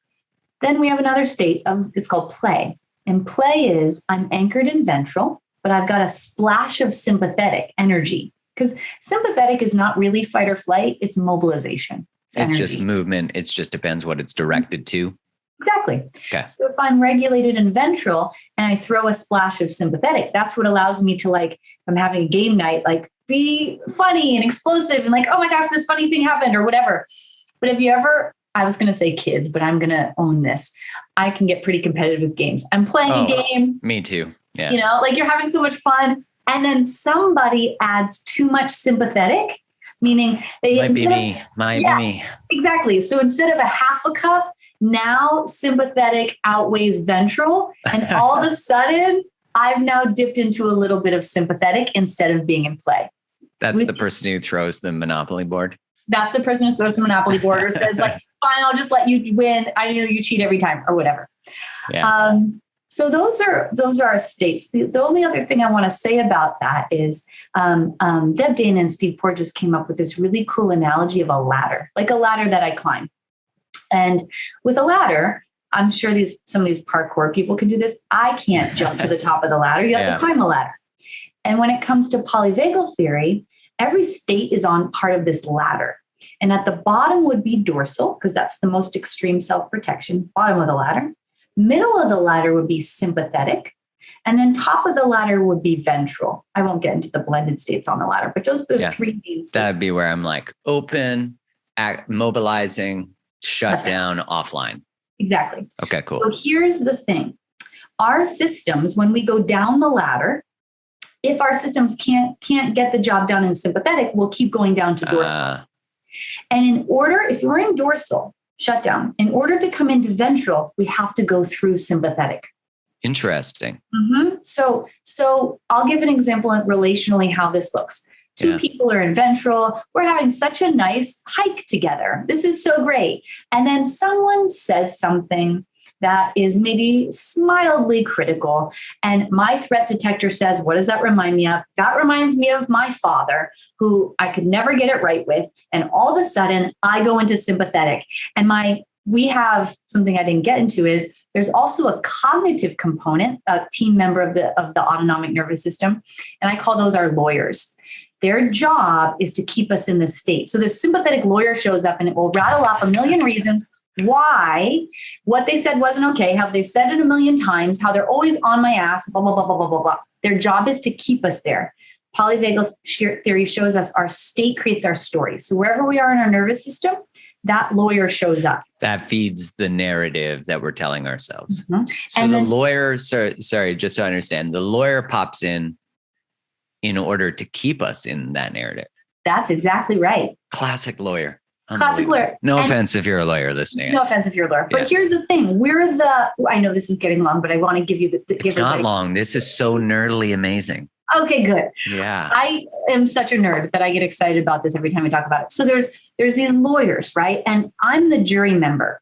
Then we have another state of, it's called play. And play is, I'm anchored in ventral, but I've got a splash of sympathetic energy. Because sympathetic is not really fight or flight, it's mobilization. It's just movement. It just depends what it's directed to. Exactly. Okay. So if I'm regulated in ventral and I throw a splash of sympathetic, that's what allows me to, like, if I'm having a game night, like, be funny and explosive and like, oh my gosh, this funny thing happened or whatever. But have you ever, I was going to say kids, but I'm going to own this. I can get pretty competitive with games. I'm playing a game. Me too. Yeah. You know, like, you're having so much fun. And then somebody adds too much sympathetic, meaning they might be me. Exactly. So instead of a half a cup, now sympathetic outweighs ventral. And all of a sudden, I've now dipped into a little bit of sympathetic instead of being in play. That's the person who throws the Monopoly board. That's the person who throws the Monopoly board or says, like, fine, I'll just let you win. I know you cheat every time or whatever. Yeah. So those are our states. The only other thing I want to say about that is Deb Dana and Steve Porges came up with this really cool analogy of a ladder, like a ladder that I climb. And with a ladder, I'm sure some of these parkour people can do this. I can't jump to the top of the ladder. You have to climb the ladder. And when it comes to polyvagal theory, every state is on part of this ladder. And at the bottom would be dorsal, because that's the most extreme self-protection, bottom of the ladder. Middle of the ladder would be sympathetic. And then top of the ladder would be ventral. I won't get into the blended states on the ladder, but those are the three main states. That'd be where I'm like open, mobilizing, shut down, offline. Exactly. Okay, cool. So here's the thing. Our systems, when we go down the ladder, if our systems can't get the job done in sympathetic, we'll keep going down to dorsal. And in order, if we're in dorsal, shut down, in order to come into ventral, we have to go through sympathetic. Interesting. Mm-hmm. So I'll give an example of relationally how this looks. Two people are in ventral. We're having such a nice hike together. This is so great. And then someone says something that is maybe mildly critical. And my threat detector says, what does that remind me of? That reminds me of my father, who I could never get it right with. And all of a sudden I go into sympathetic. And we have something I didn't get into is there's also a cognitive component, a team member of the autonomic nervous system. And I call those our lawyers. Their job is to keep us in this state. So the sympathetic lawyer shows up and it will rattle off a million reasons why what they said wasn't okay, how they've said it a million times, how they're always on my ass, blah, blah, blah, blah, blah, blah, blah. Their job is to keep us there. Polyvagal theory shows us our state creates our story. So wherever we are in our nervous system, that lawyer shows up. That feeds the narrative that we're telling ourselves. Mm-hmm. So and the lawyer, sorry, just so I understand, the lawyer pops in order to keep us in that narrative. That's exactly right. Classic lawyer. Classic lawyer. No offense if you're a lawyer listening. No offense if you're a lawyer. But here's the thing. I know this is getting long, but I want to give you it's not long. This is so nerdily amazing. Okay, good. Yeah. I am such a nerd that I get excited about this every time we talk about it. So there's these lawyers, right? And I'm the jury member.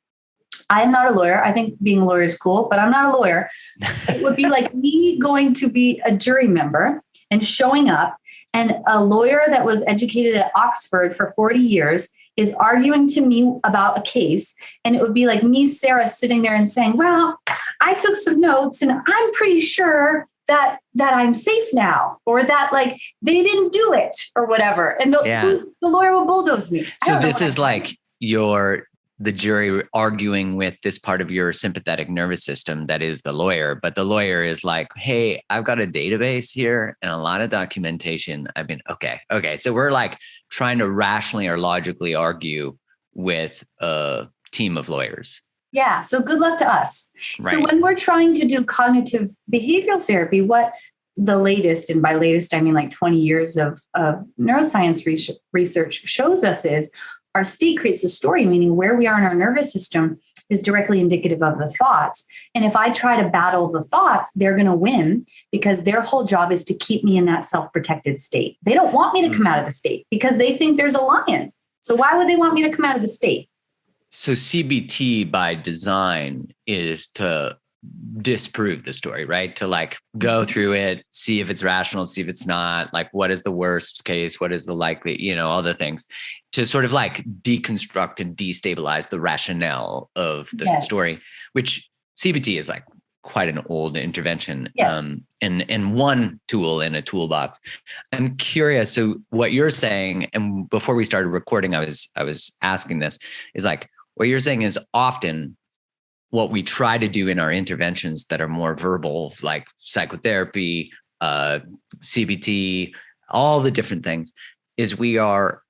I am not a lawyer. I think being a lawyer is cool, but I'm not a lawyer. It would be like me going to be a jury member and showing up, and a lawyer that was educated at Oxford for 40 years is arguing to me about a case. And it would be like me, Sarah, sitting there and saying, well, I took some notes and I'm pretty sure that I'm safe now, or that like they didn't do it or whatever. And the lawyer will bulldoze me. So this is like the jury arguing with this part of your sympathetic nervous system that is the lawyer, but the lawyer is like, hey, I've got a database here and a lot of documentation. Okay. So we're like trying to rationally or logically argue with a team of lawyers. Yeah. So good luck to us. Right. So when we're trying to do cognitive behavioral therapy, what the latest, and by latest, I mean like 20 years of neuroscience research shows us is our state creates a story, meaning where we are in our nervous system is directly indicative of the thoughts. And if I try to battle the thoughts, they're going to win because their whole job is to keep me in that self-protected state. They don't want me to come out of the state because they think there's a lion. So why would they want me to come out of the state? So CBT by design is to disprove the story, right? To like go through it, see if it's rational, see if it's not, like what is the worst case, what is the likely, all the things, to sort of like deconstruct and destabilize the rationale of the story, which CBT is like quite an old intervention, and one tool in a toolbox. I'm curious. So what you're saying, and before we started recording, I was asking this, is like, what you're saying is often what we try to do in our interventions that are more verbal, like psychotherapy, CBT, all the different things, is we are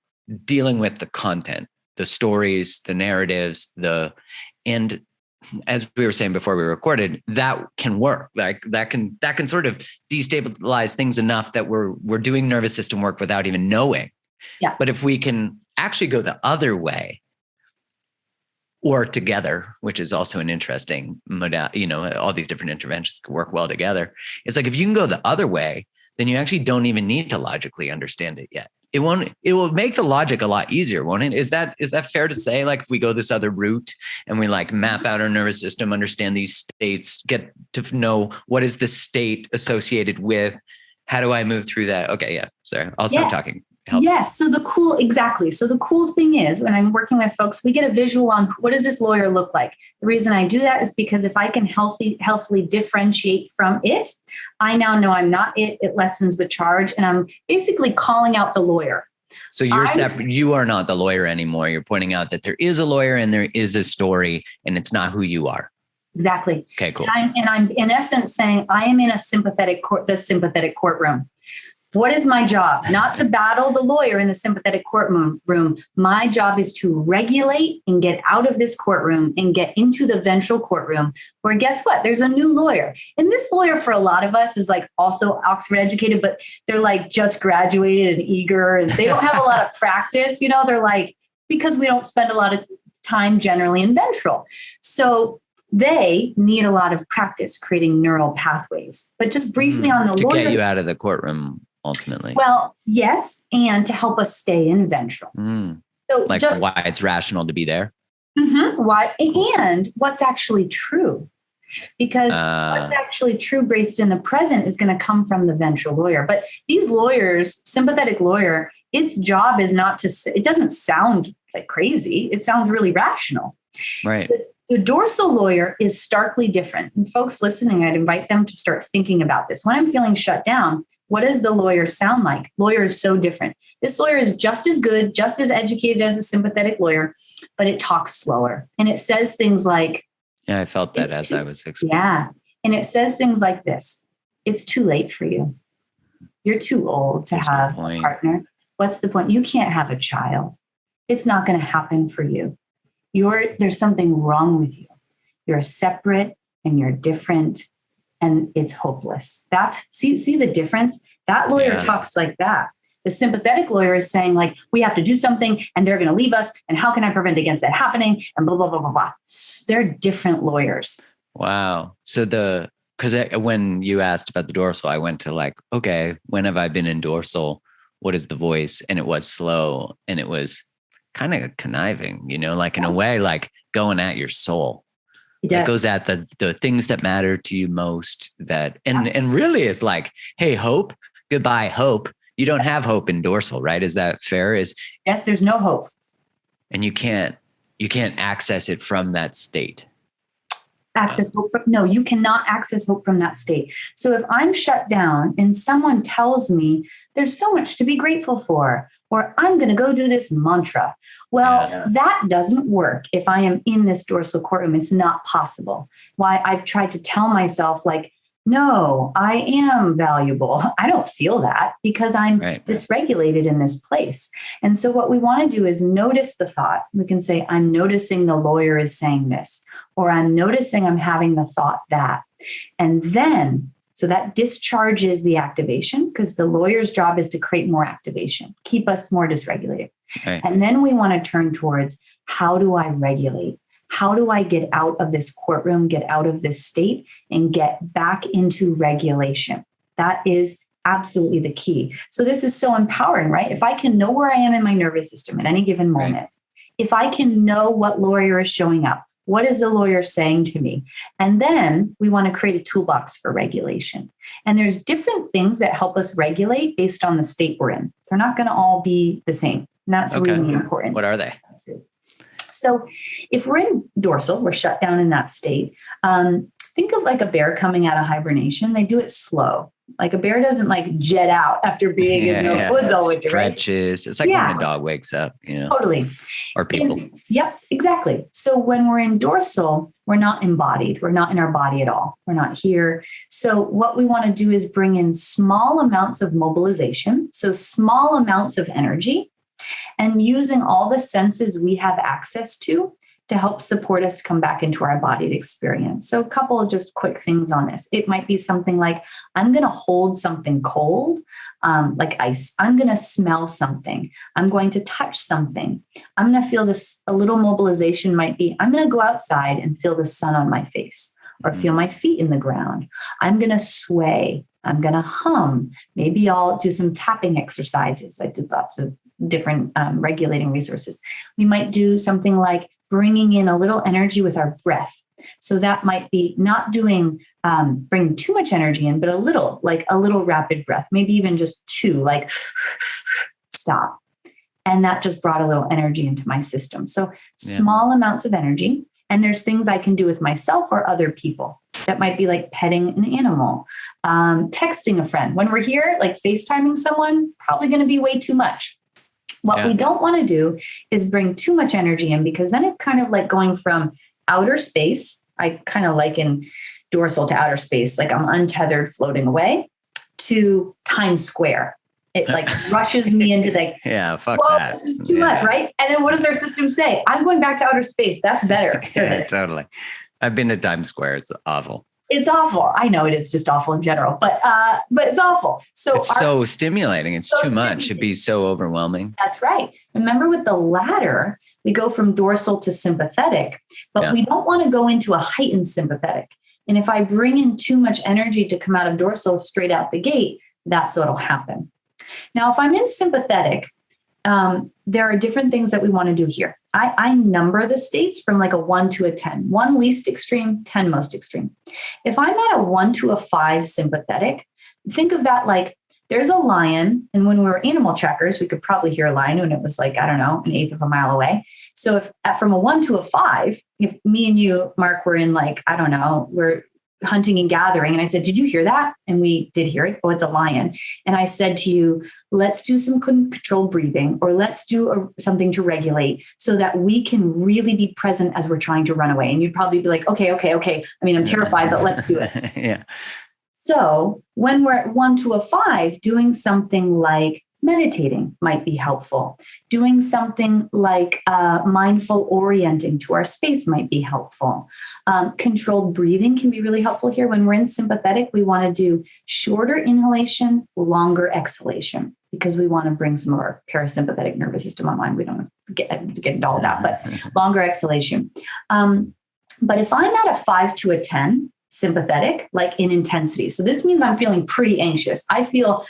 dealing with the content, the stories, the narratives, and as we were saying before we recorded, that can work. Like that can sort of destabilize things enough that we're doing nervous system work without even knowing. Yeah. But if we can actually go the other way, or together, which is also an interesting modality, all these different interventions can work well together. It's like, if you can go the other way, then you actually don't even need to logically understand it yet. It will make the logic a lot easier, won't it? Is that fair to say? Like, if we go this other route and we like map out our nervous system, understand these states, get to know what is the state associated with, how do I move through that? Okay. Yeah. Sorry. I'll stop talking. Yes. So the cool thing is, when I'm working with folks, we get a visual on what does this lawyer look like? The reason I do that is because if I can healthily differentiate from it, I now know I'm not it. It lessens the charge. And I'm basically calling out the lawyer. So you're separate. You are not the lawyer anymore. You're pointing out that there is a lawyer and there is a story, and it's not who you are. Exactly. Okay, cool. And I'm in essence saying I am in the sympathetic courtroom. What is my job? Not to battle the lawyer in the sympathetic courtroom. My job is to regulate and get out of this courtroom and get into the ventral courtroom, where guess what? There's a new lawyer. And this lawyer for a lot of us is like also Oxford educated, but they're like just graduated and eager, and they don't have a lot of practice. They're like, because we don't spend a lot of time generally in ventral. So they need a lot of practice creating neural pathways. But just briefly on the to lawyer, get you out of the courtroom. Ultimately. Well, yes. And to help us stay in ventral. So like why it's rational to be there. Why, and what's actually true. Because what's actually true based in the present is going to come from the ventral lawyer. But these lawyers, sympathetic lawyer, its job is not to, it doesn't sound like crazy. It sounds really rational. Right. The dorsal lawyer is starkly different. And folks listening, I'd invite them to start thinking about this. When I'm feeling shut down, what does the lawyer sound like? Lawyer is so different. This lawyer is just as good, just as educated as a sympathetic lawyer, but it talks slower. And it says things like, yeah, I felt that as I was explaining. Yeah. And it says things like this: it's too late for you. You're too old to have a partner. What's the point? You can't have a child. It's not going to happen for you. There's something wrong with you. You're separate and you're different. And it's hopeless. See the difference? That lawyer talks like that. The sympathetic lawyer is saying like, we have to do something and they're going to leave us. And how can I prevent against that happening? And blah, blah, blah, blah, blah. They're different lawyers. Wow. So because when you asked about the dorsal, I went to like, okay, when have I been in dorsal? What is the voice? And it was slow and it was kind of conniving, like in a way, like going at your soul. It goes at the things that matter to you most, and really is like, hey, hope, goodbye, hope. You don't have hope in dorsal, right? Is that fair? Yes, there's no hope. And you can't access it from that state. No, you cannot access hope from that state. So if I'm shut down and someone tells me there's so much to be grateful for, or I'm going to go do this mantra. Well, that doesn't work. If I am in this dorsal courtroom, it's not possible. Why I've tried to tell myself like, no, I am valuable. I don't feel that because I'm dysregulated in this place. And so what we want to do is notice the thought. We can say, I'm noticing the lawyer is saying this, or I'm noticing I'm having the thought that. And then, so that discharges the activation because the lawyer's job is to create more activation, keep us more dysregulated. Right. And then we want to turn towards, how do I regulate? How do I get out of this courtroom, get out of this state, and get back into regulation? That is absolutely the key. So this is so empowering, right? If I can know where I am in my nervous system at any given moment, right. If I can know what lawyer is showing up, what is the lawyer saying to me? And then we want to create a toolbox for regulation. And there's different things that help us regulate based on the state we're in. They're not going to all be the same. And that's really important. What are they? So if we're in dorsal, we're shut down in that state. Think of like a bear coming out of hibernation. They do it slow. Like a bear doesn't like jet out after being in the woods all winter. Stretches. Right? It's like when a dog wakes up, Totally. Or people. Yep, exactly. So when we're in dorsal, we're not embodied. We're not in our body at all. We're not here. So what we want to do is bring in small amounts of mobilization. So small amounts of energy, and using all the senses we have access to help support us come back into our embodied experience. So a couple of just quick things on this. It might be something like, I'm going to hold something cold, like ice. I'm going to smell something. I'm going to touch something. I'm going to feel this, a little mobilization might be, I'm going to go outside and feel the sun on my face or feel my feet in the ground. I'm going to sway. I'm going to hum. Maybe I'll do some tapping exercises. I did lots of different regulating resources. We might do something like bringing in a little energy with our breath. So that might be not doing, bringing too much energy in, but a little rapid breath, maybe even just two, like stop. And that just brought a little energy into my system. So small amounts of energy. And there's things I can do with myself or other people. That might be like petting an animal, texting a friend. When we're here, like FaceTiming someone, probably going to be way too much. What we don't want to do is bring too much energy in, because then it's kind of like going from outer space. I kind of liken dorsal to outer space, like I'm untethered floating away, to Times Square. It like rushes me into like, fuck that. This is too much, right? And then what does our system say? I'm going back to outer space. That's better. Totally. I've been to Times Square. It's awful. It's awful. I know it is just awful in general, but it's awful. So it's so stimulating. It's too much. It'd be so overwhelming. That's right. Remember with the ladder, we go from dorsal to sympathetic, but we don't want to go into a heightened sympathetic. And if I bring in too much energy to come out of dorsal straight out the gate, that's what'll happen. Now, if I'm in sympathetic, there are different things that we want to do here. I number the states from like a 1 to a 10, 1 least extreme, 10 most extreme. If I'm at a 1 to a 5 sympathetic, think of that like there's a lion. And when we were animal trackers, we could probably hear a lion when it was like, I don't know, an eighth of a mile away. So if from a 1 to a 5, if me and you, Mark, were in like, I don't know, we're hunting and gathering. And I said, did you hear that? And we did hear it. Oh, it's a lion. And I said to you, let's do some controlled breathing, or let's do something to regulate so that we can really be present as we're trying to run away. And you'd probably be like, okay. I mean, I'm terrified, but let's do it. So when we're at 1 to a 5, doing something like meditating might be helpful. Doing something like mindful orienting to our space might be helpful. Controlled breathing can be really helpful here. When we're in sympathetic, we want to do shorter inhalation, longer exhalation, because we want to bring some of our parasympathetic nervous system online. We don't get into all that, but longer exhalation. But if I'm at a 5 to a 10 sympathetic, like in intensity, so this means I'm feeling pretty anxious. I feel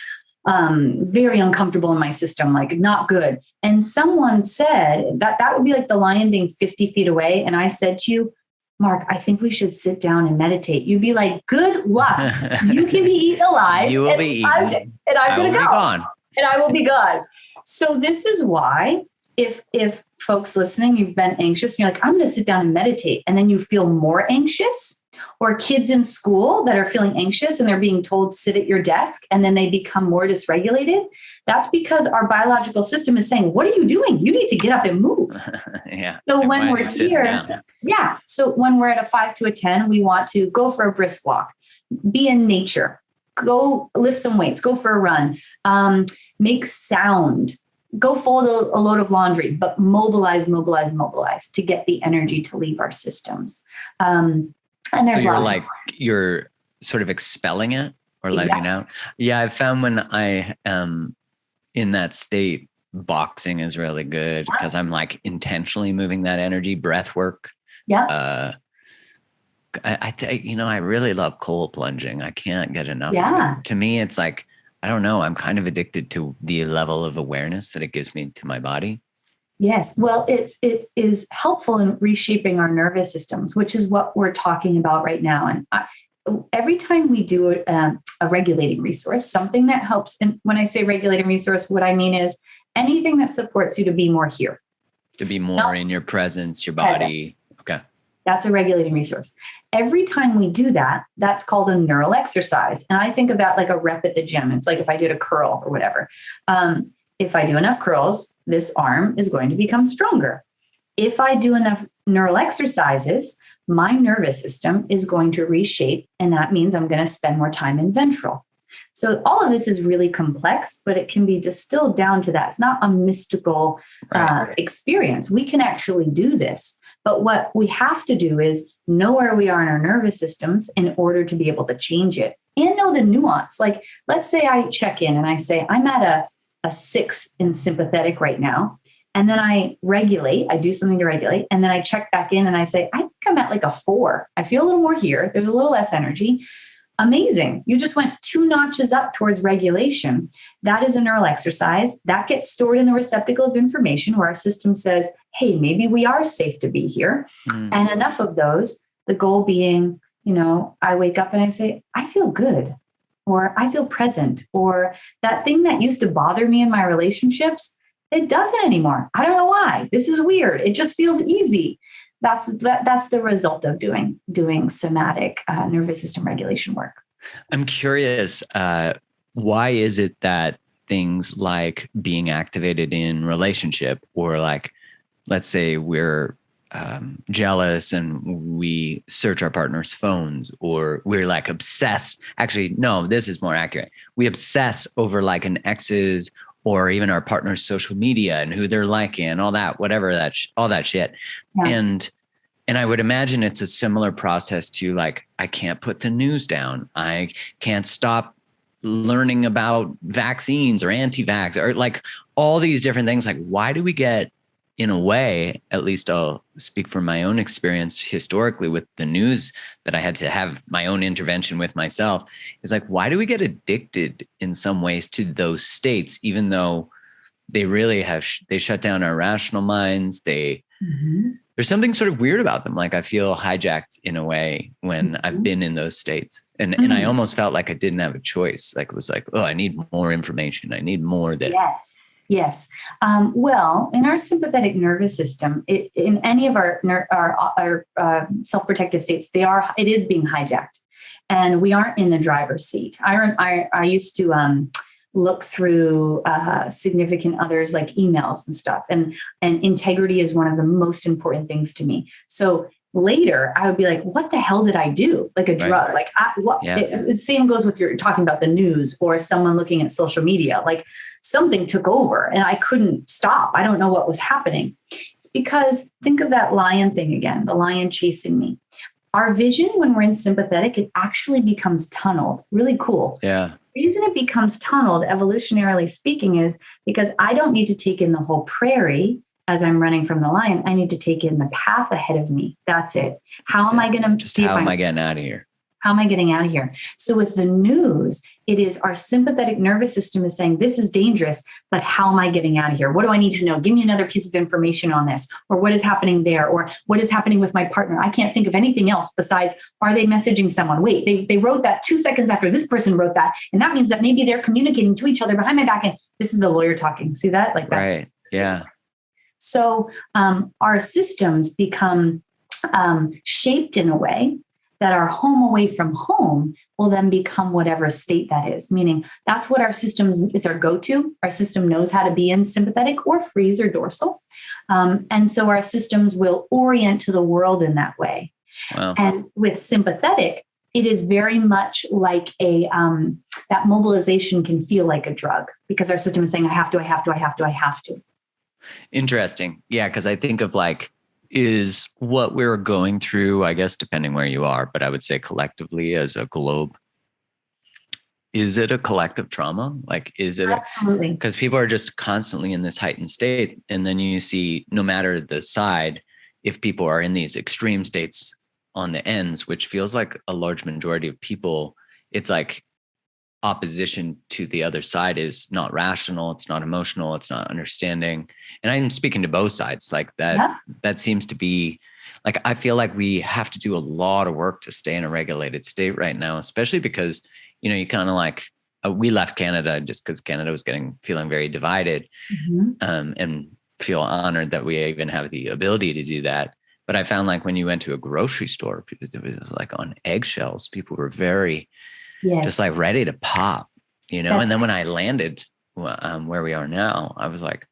very uncomfortable in my system, like not good. And someone said that would be like the lion being 50 feet away. And I said to you, Mark, I think we should sit down and meditate. You'd be like, good luck. You can be eaten alive. You will be eaten. And I'm going to go. And I will be gone. So this is why if folks listening, you've been anxious and you're like, I'm going to sit down and meditate. And then you feel more anxious. Or kids in school that are feeling anxious and they're being told sit at your desk and then they become more dysregulated. That's because our biological system is saying, what are you doing? You need to get up and move. So when we're here, so when we're at a 5 to a 10, we want to go for a brisk walk, be in nature, go lift some weights, go for a run, make sound, go fold a load of laundry, but mobilize to get the energy to leave our systems. And there's so you're sort of expelling it or letting it out. Yeah. I've found when I am in that state, boxing is really good because I'm like intentionally moving that energy. Breath work Yeah. I really love cold plunging. I can't get enough of Yeah. it. To me, it's like, I don't know, I'm kind of addicted to the level of awareness that it gives me to my body. Yes. Well, it is helpful in reshaping our nervous systems, which is what we're talking about right now. And every time we do a regulating resource, something that helps, and when I say regulating resource, what I mean is anything that supports you to be more here. To be more in your presence, your body. Okay. That's a regulating resource. Every time we do that, that's called a neural exercise. And I think about like a rep at the gym. It's like if I did a curl or whatever. If I do enough curls, this arm is going to become stronger. If I do enough neural exercises, my nervous system is going to reshape. And that means I'm going to spend more time in ventral. So all of this is really complex, but it can be distilled down to that. It's not a mystical experience. We can actually do this. But what we have to do is know where we are in our nervous systems in order to be able to change it and know the nuance. Like, let's say I check in and I say, I'm at a 6 in sympathetic right now. And then I regulate, I do something to regulate. And then I check back in and I say, I think I'm at like a 4. I feel a little more here. There's a little less energy. Amazing. You just went 2 notches up towards regulation. That is a neural exercise that gets stored in the receptacle of information where our system says, hey, maybe we are safe to be here. And enough of those, the goal being, I wake up and I say, I feel good, or I feel present, or that thing that used to bother me in my relationships, it doesn't anymore. I don't know why. This is weird. It just feels easy. That's the result of doing somatic nervous system regulation work. I'm curious, why is it that things like being activated in relationship, or like, let's say we're jealous and we search our partner's phones, or we're like obsessed. Actually, no, this is more accurate. We obsess over like an ex's or even our partner's social media and who they're liking and all that, whatever all that shit. Yeah. And I would imagine it's a similar process to like, I can't put the news down. I can't stop learning about vaccines or anti-vax or like all these different things. Like, why do we get, in a way, at least I'll speak from my own experience historically with the news that I had to have my own intervention with myself, is like, why do we get addicted in some ways to those states, even though they really have, they shut down our rational minds. There's something sort of weird about them. Like I feel hijacked in a way when I've been in those states, and I almost felt like I didn't have a choice. Like it was like, oh, I need more information. I need more of this. Yes. Well, in our sympathetic nervous system, in any of our self-protective states, it is being hijacked, and we aren't in the driver's seat. I used to look through significant others like emails and stuff, and integrity is one of the most important things to me. So later I would be like, what the hell did I do? Like a drug, like what? Yeah. The same goes with you're talking about the news or someone looking at social media, like something took over and I couldn't stop. I don't know what was happening. It's because think of that lion thing again, the lion chasing me. Our vision when we're in sympathetic, it actually becomes tunneled. Really cool. Yeah. The reason it becomes tunneled, evolutionarily speaking, is because I don't need to take in the whole prairie as I'm running from the lion. I need to take in the path ahead of me. That's it. How am I going to see how am I getting out of here? How am I getting out of here? So with the news, it is our sympathetic nervous system is saying, this is dangerous, but how am I getting out of here? What do I need to know? Give me another piece of information on this, or what is happening there, or what is happening with my partner? I can't think of anything else besides, are they messaging someone? Wait, they wrote that 2 seconds after this person wrote that. And that means that maybe they're communicating to each other behind my back. And this is the lawyer talking. See that? Like that. Right. Yeah. So our systems become shaped in a way that our home away from home will then become whatever state that is, meaning that's what our systems, it's our go-to. Our system knows how to be in sympathetic or freeze or dorsal. And so our systems will orient to the world in that way. Wow. And with sympathetic, it is very much like that mobilization can feel like a drug because our system is saying, I have to. Interesting. Yeah, because I think of like, is what we're going through, I guess, depending where you are, but I would say collectively as a globe, is it a collective trauma? Like, is it? Absolutely. Because people are just constantly in this heightened state. And then you see, no matter the side, if people are in these extreme states on the ends, which feels like a large majority of people, it's like opposition to the other side is not rational, it's not emotional, it's not understanding. And I'm speaking to both sides, like that seems to be like, I feel like we have to do a lot of work to stay in a regulated state right now, especially because, you kind of like, we left Canada just because Canada was feeling very divided, and feel honored that we even have the ability to do that. But I found like when you went to a grocery store, it was like on eggshells. People were very just like ready to pop, and then when I landed where we are now, I was like,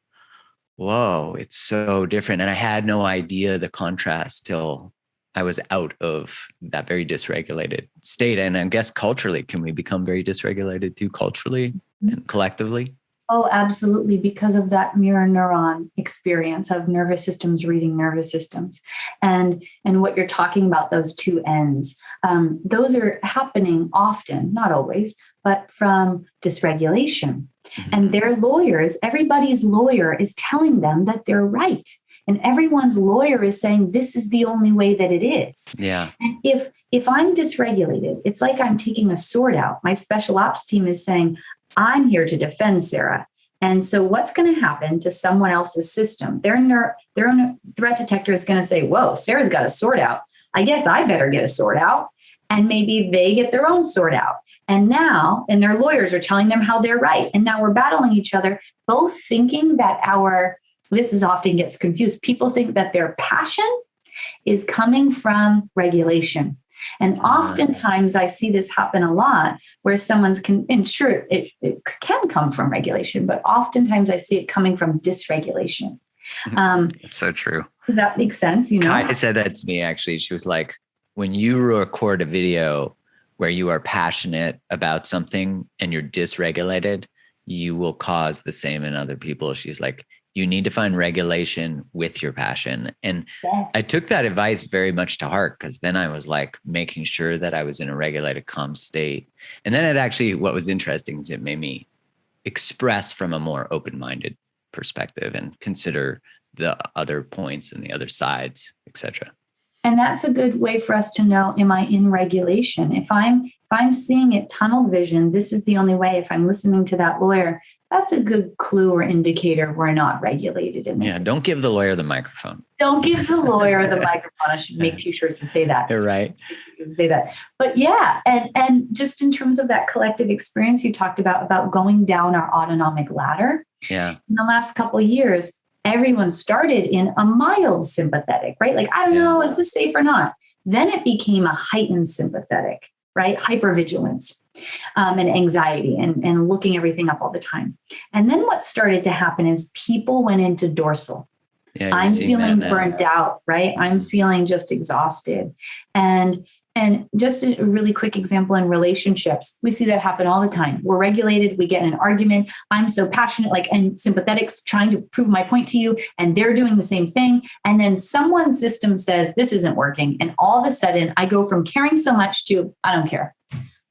whoa, it's so different. And I had no idea the contrast till I was out of that very dysregulated state. And I guess culturally, can we become very dysregulated too, culturally and collectively? Oh, absolutely. Because of that mirror neuron experience of nervous systems reading nervous systems. And what you're talking about, those two ends, those are happening often, not always, but from dysregulation. And their lawyers, everybody's lawyer is telling them that they're right. And everyone's lawyer is saying, this is the only way that it is. Yeah. And if I'm dysregulated, it's like I'm taking a sword out. My special ops team is saying, I'm here to defend Sarah. And so what's going to happen to someone else's system? Their own threat detector is going to say, whoa, Sarah's got a sword out. I guess I better get a sword out. And maybe they get their own sword out. And their lawyers are telling them how they're right. And now we're battling each other, both thinking that this is often gets confused. People think that their passion is coming from regulation. And oftentimes I see this happen a lot where and sure, it can come from regulation, but oftentimes I see it coming from dysregulation. It's so true. Does that make sense? Kai said that to me, actually. She was like, when you record a video where you are passionate about something and you're dysregulated, you will cause the same in other people. She's like, you need to find regulation with your passion. And yes. I took that advice very much to heart, because then I was like making sure that I was in a regulated, calm state. And then what was interesting is it made me express from a more open-minded perspective and consider the other points and the other sides, etc. And that's a good way for us to know, am I in regulation? If I'm seeing it tunnel vision, this is the only way. If I'm listening to that lawyer, that's a good clue or indicator we're not regulated in this. Yeah, don't give the lawyer the microphone. Don't give the lawyer the microphone. I should make t-shirts to say that. You're right. To say that. But yeah, and just in terms of that collective experience you talked about going down our autonomic ladder. Yeah. In the last couple of years, everyone started in a mild sympathetic, right? Like, I don't know, is this safe or not? Then it became a heightened sympathetic, right? Hypervigilance. And anxiety and looking everything up all the time. And then what started to happen is people went into dorsal. Yeah, I'm feeling burnt out, right? I'm feeling just exhausted. And just a really quick example in relationships, we see that happen all the time. We're regulated, we get in an argument. I'm so passionate, and sympathetics trying to prove my point to you, and they're doing the same thing. And then someone's system says, this isn't working. And all of a sudden I go from caring so much to, I don't care.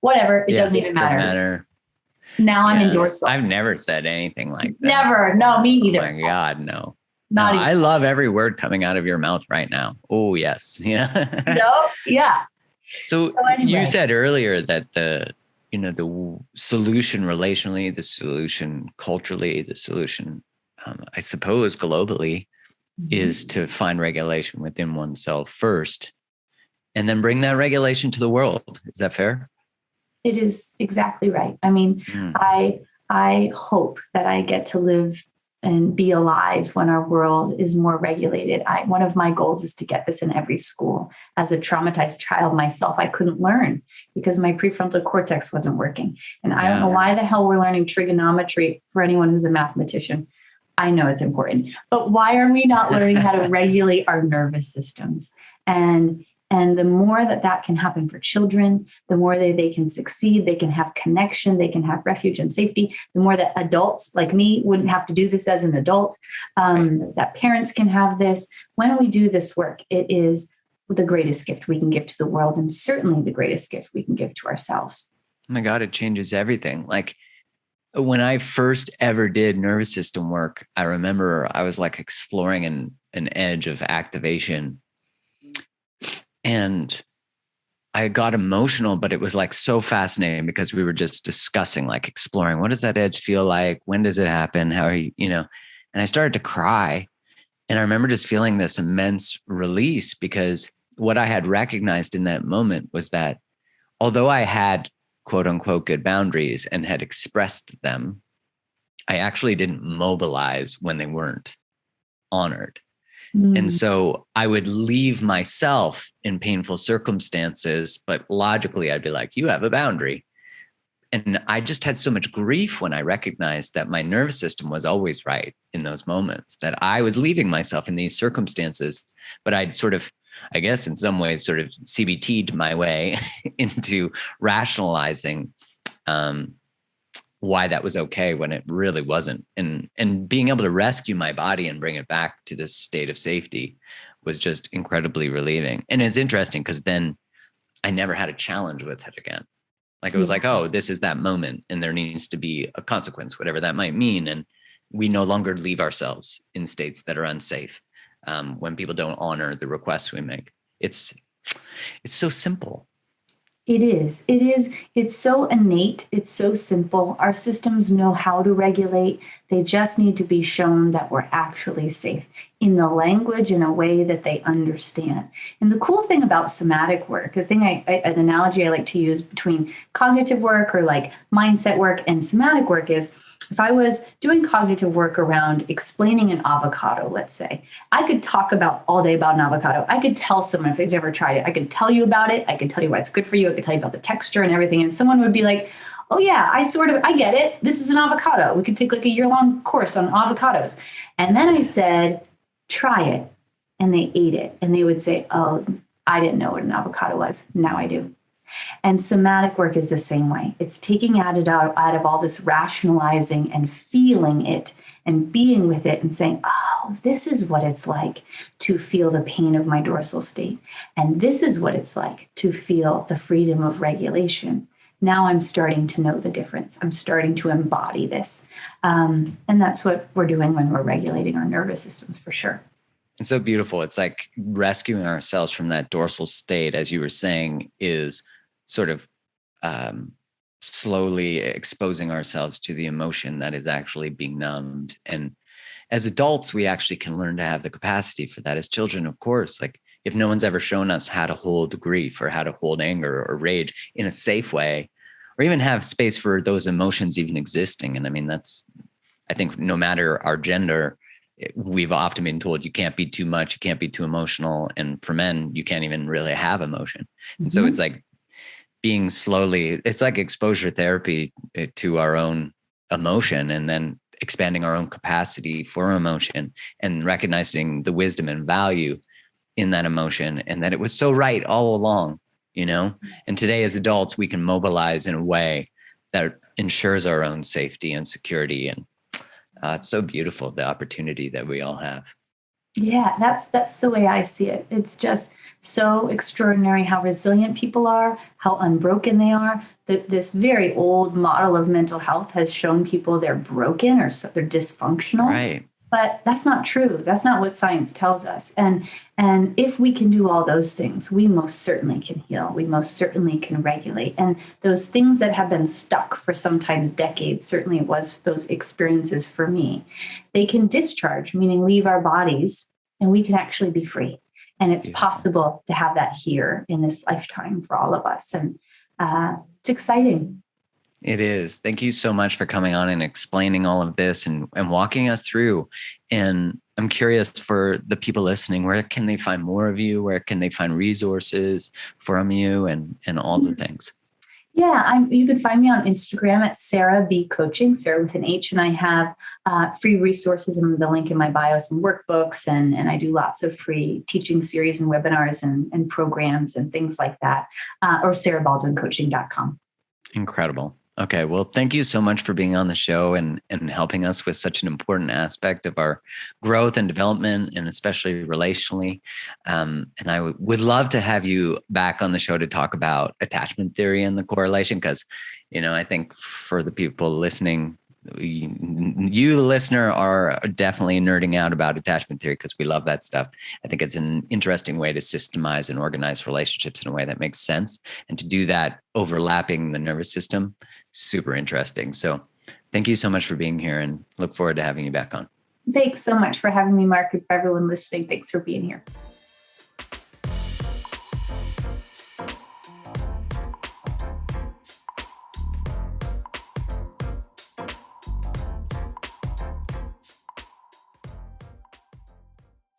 Whatever, it doesn't even matter. Doesn't matter. Now I'm in dorsal. I've never said anything like that. Never. No, me either. Oh my God, no. Not even. I love every word coming out of your mouth right now. Oh, yes. No, yeah. So anyway. You said earlier that the solution relationally, the solution culturally, the solution, I suppose globally, is to find regulation within oneself first, and then bring that regulation to the world. Is that fair? It is exactly right. I mean, I hope that I get to live and be alive when our world is more regulated. One of my goals is to get this in every school. As a traumatized child myself, I couldn't learn because my prefrontal cortex wasn't working. And I don't know why the hell we're learning trigonometry for anyone who's a mathematician. I know it's important, but why are we not learning how to regulate our nervous systems? And the more that can happen for children, the more they can succeed, they can have connection, they can have refuge and safety, the more that adults like me wouldn't have to do this as an adult, that parents can have this. When we do this work, it is the greatest gift we can give to the world, and certainly the greatest gift we can give to ourselves. Oh my God, it changes everything. Like when I first ever did nervous system work, I remember I was like exploring an edge of activation, and I got emotional, but it was like so fascinating because we were just discussing, like exploring, what does that edge feel like? When does it happen? How are you, and I started to cry. And I remember just feeling this immense release, because what I had recognized in that moment was that although I had quote unquote good boundaries and had expressed them, I actually didn't mobilize when they weren't honored. And so I would leave myself in painful circumstances, but logically I'd be like, you have a boundary. And I just had so much grief when I recognized that my nervous system was always right in those moments, that I was leaving myself in these circumstances, but I'd sort of, I guess in some ways, sort of CBT'd my way into rationalizing why that was okay when it really wasn't. And being able to rescue my body and bring it back to this state of safety was just incredibly relieving. And it's interesting because then I never had a challenge with it again. Like it was like, oh, this is that moment and there needs to be a consequence, whatever that might mean. And we no longer leave ourselves in states that are unsafe when people don't honor the requests we make. It's so simple. It is. It's so innate. It's so simple. Our systems know how to regulate. They just need to be shown that we're actually safe in the language in a way that they understand. And the cool thing about somatic work, the thing an analogy I like to use between cognitive work or like mindset work and somatic work is, if I was doing cognitive work around explaining an avocado, let's say, I could talk about all day about an avocado. I could tell someone if they've never tried it, I could tell you about it. I could tell you why it's good for you. I could tell you about the texture and everything. And someone would be like, oh yeah, I get it. This is an avocado. We could take like a year-long course on avocados. And then I said, try it. And they ate it. And they would say, oh, I didn't know what an avocado was. Now I do. And somatic work is the same way. It's taking out of all this rationalizing and feeling it and being with it and saying, oh, this is what it's like to feel the pain of my dorsal state. And this is what it's like to feel the freedom of regulation. Now I'm starting to know the difference. I'm starting to embody this. And that's what we're doing when we're regulating our nervous systems, for sure. It's so beautiful. It's like rescuing ourselves from that dorsal state, as you were saying, is sort of slowly exposing ourselves to the emotion that is actually being numbed. And as adults, we actually can learn to have the capacity for that. As children, of course, like if no one's ever shown us how to hold grief or how to hold anger or rage in a safe way, or even have space for those emotions even existing. And I mean, I think no matter our gender, we've often been told you can't be too much, you can't be too emotional. And for men, you can't even really have emotion. And so it's like being slowly, it's like exposure therapy to our own emotion, and then expanding our own capacity for emotion and recognizing the wisdom and value in that emotion, and that it was so right all along, And today as adults, we can mobilize in a way that ensures our own safety and security. And it's so beautiful, the opportunity that we all have. Yeah, that's the way I see it. It's just so extraordinary how resilient people are, how unbroken they are. This very old model of mental health has shown people they're broken or they're dysfunctional. Right. But that's not true. That's not what science tells us. And if we can do all those things, we most certainly can heal. We most certainly can regulate. And those things that have been stuck for sometimes decades, certainly it was those experiences for me, they can discharge, meaning leave our bodies, and we can actually be free. And it's possible to have that here in this lifetime for all of us. And it's exciting. It is. Thank you so much for coming on and explaining all of this and walking us through. And I'm curious, for the people listening, where can they find more of you? Where can they find resources from you and all the things? Yeah, you can find me on Instagram at Sarah B Coaching, Sarah with an H, and I have free resources in the link in my bio, some workbooks, and I do lots of free teaching series and webinars and programs and things like that, or sarahbaldwincoaching.com. Incredible. Okay. Well, thank you so much for being on the show and helping us with such an important aspect of our growth and development, and especially relationally. And I would love to have you back on the show to talk about attachment theory and the correlation, because, I think for the people listening, you, the listener, are definitely nerding out about attachment theory because we love that stuff. I think it's an interesting way to systemize and organize relationships in a way that makes sense. And to do that overlapping the nervous system, super interesting. So thank you so much for being here and look forward to having you back on. Thanks so much for having me, Mark, and for everyone listening. Thanks for being here.